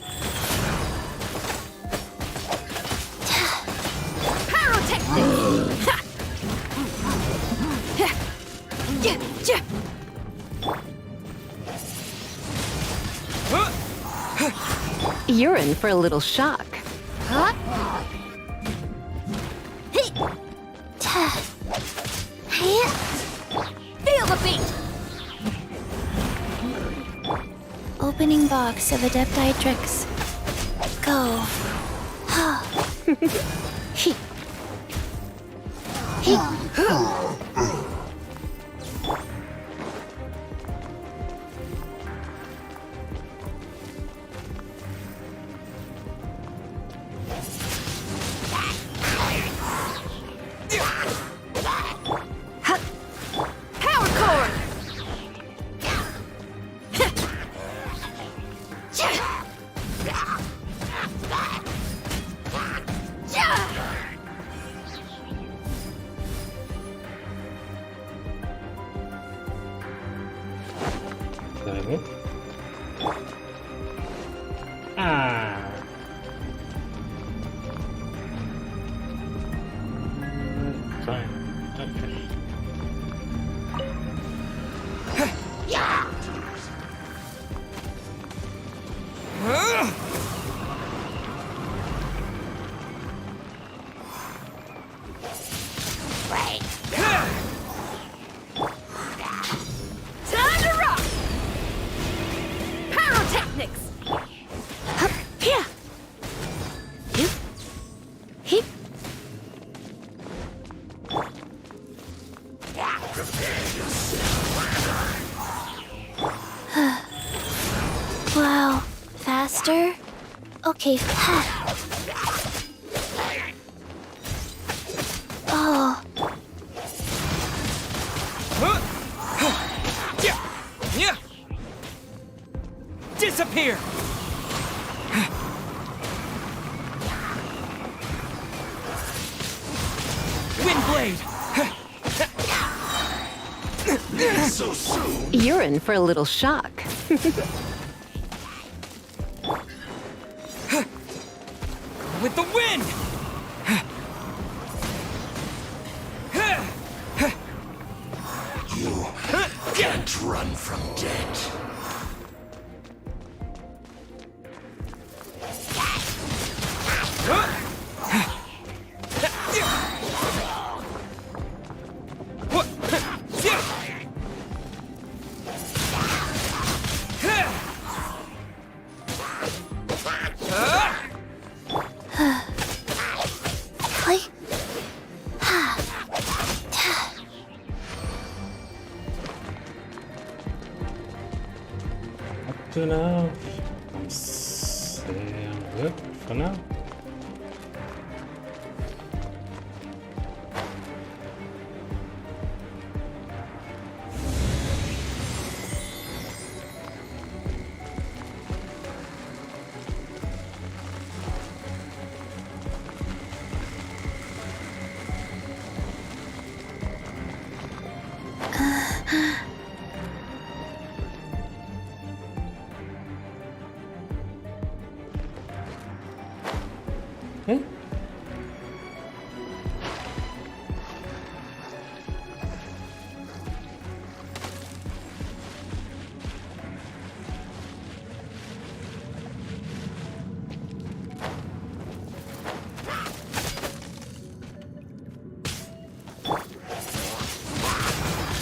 Pyrotechnics! You're in for a little shock. Feel the beat! Opening box of Adepti tricks. Go. He. Power cord! There. Ah. Fine. Okay. Pyrotechnics! Hup, yeah! Hip, hip. Wow, faster? Okay, oh. Disappear! Windblade! So soon. You're in for a little shock. With the wind! You can't run from death. Up to now, I'm good for now.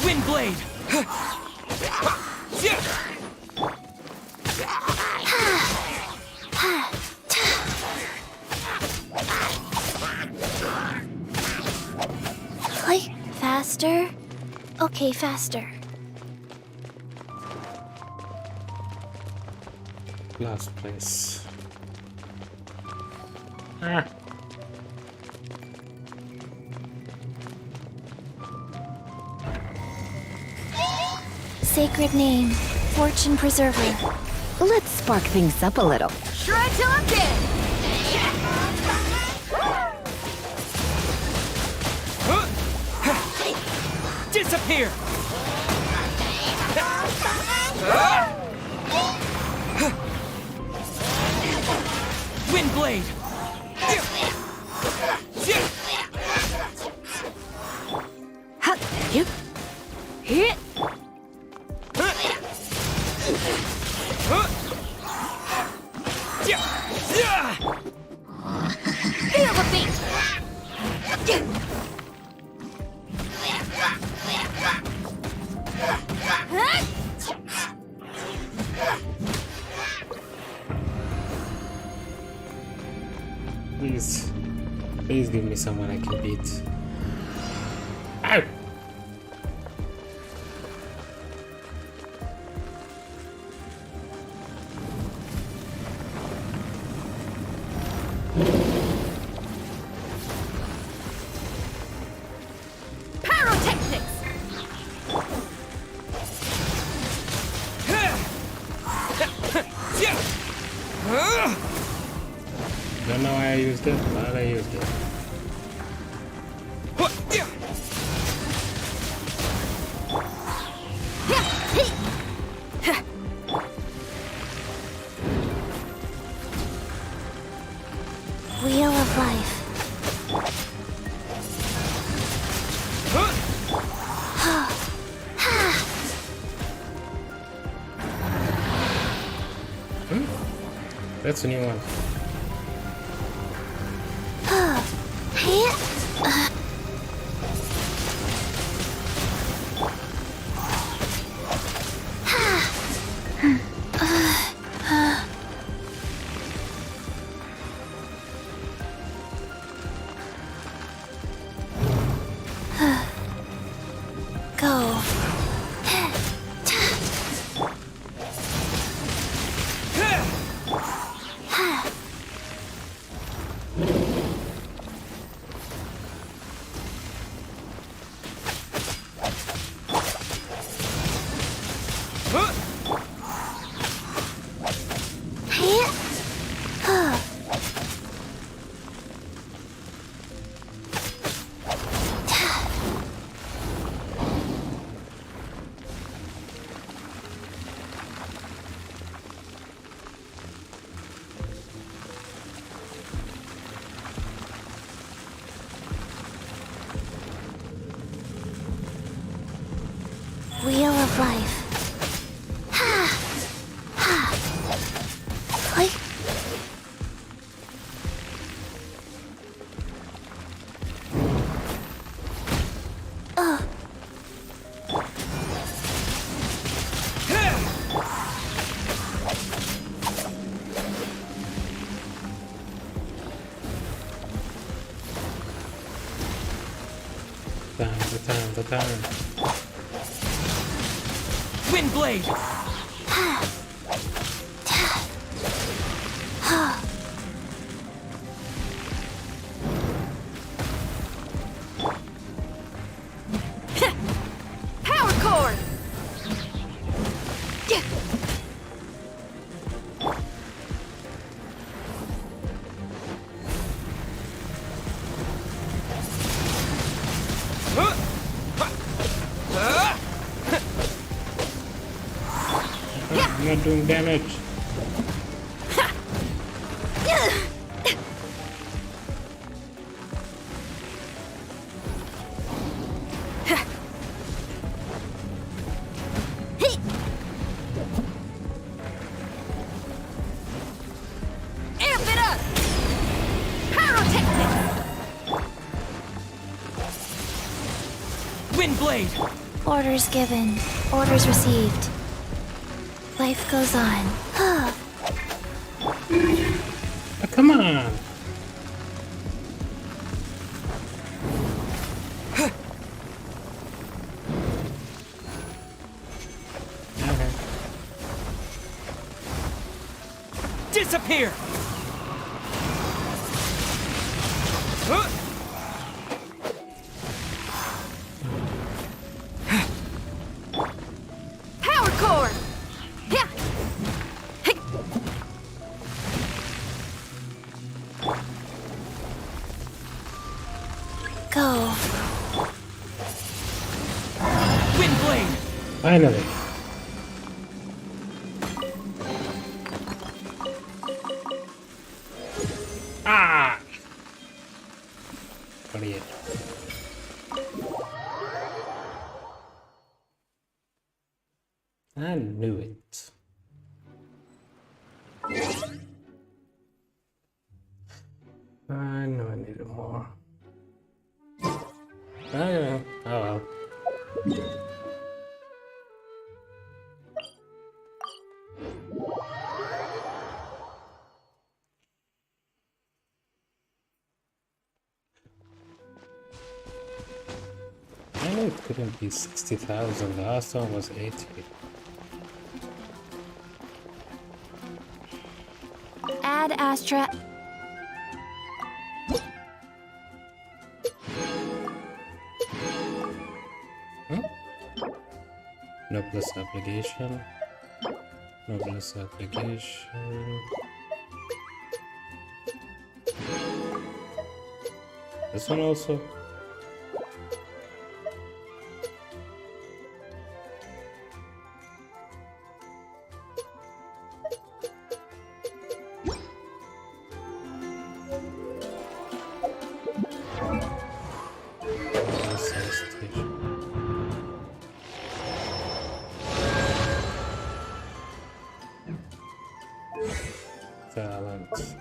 Windblade! Like, faster? Okay, faster. Last place. Ah. Sacred name, fortune preserver. Let's spark things up a little. Shred till I'm dead! Disappear! Windblade! Yep. Hit! Feel the beat! Please give me someone I can beat. Ow! Pyrotechnics! Don't know why I used it, but I used it. Wheel of life. That's a new one. The time. Windblade! Power core! I'm not doing damage. Amp it up! Pyrotechnics! Windblade! Orders given. Orders received. Life goes on. Oh, come on. Disappear! Power core! Yeah. Go. Windblade! Finally. Ah! 28. I knew it. I know I needed more. Okay. Oh well. I know it couldn't be 60,000. The last one was 80. Add Astra. No plus application. No plus application. This one also. Talent.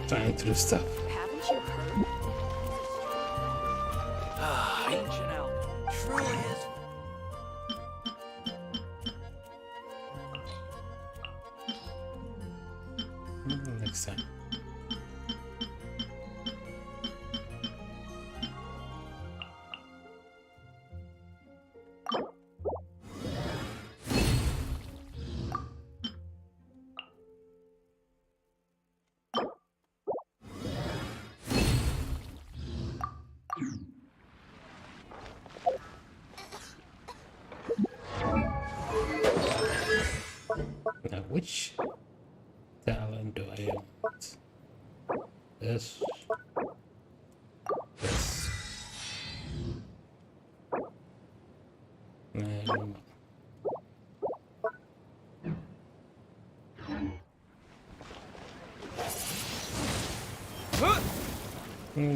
Trying through stuff. Haven't you heard? Ancient elf. Truly is. Next time. which talent do I want? This. This.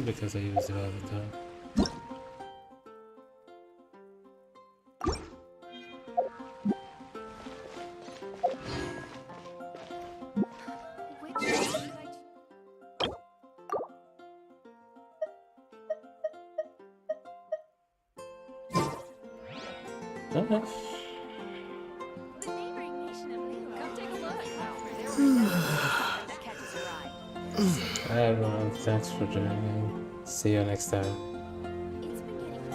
Because I use it all the time. Hi everyone, thanks for joining. See you next time.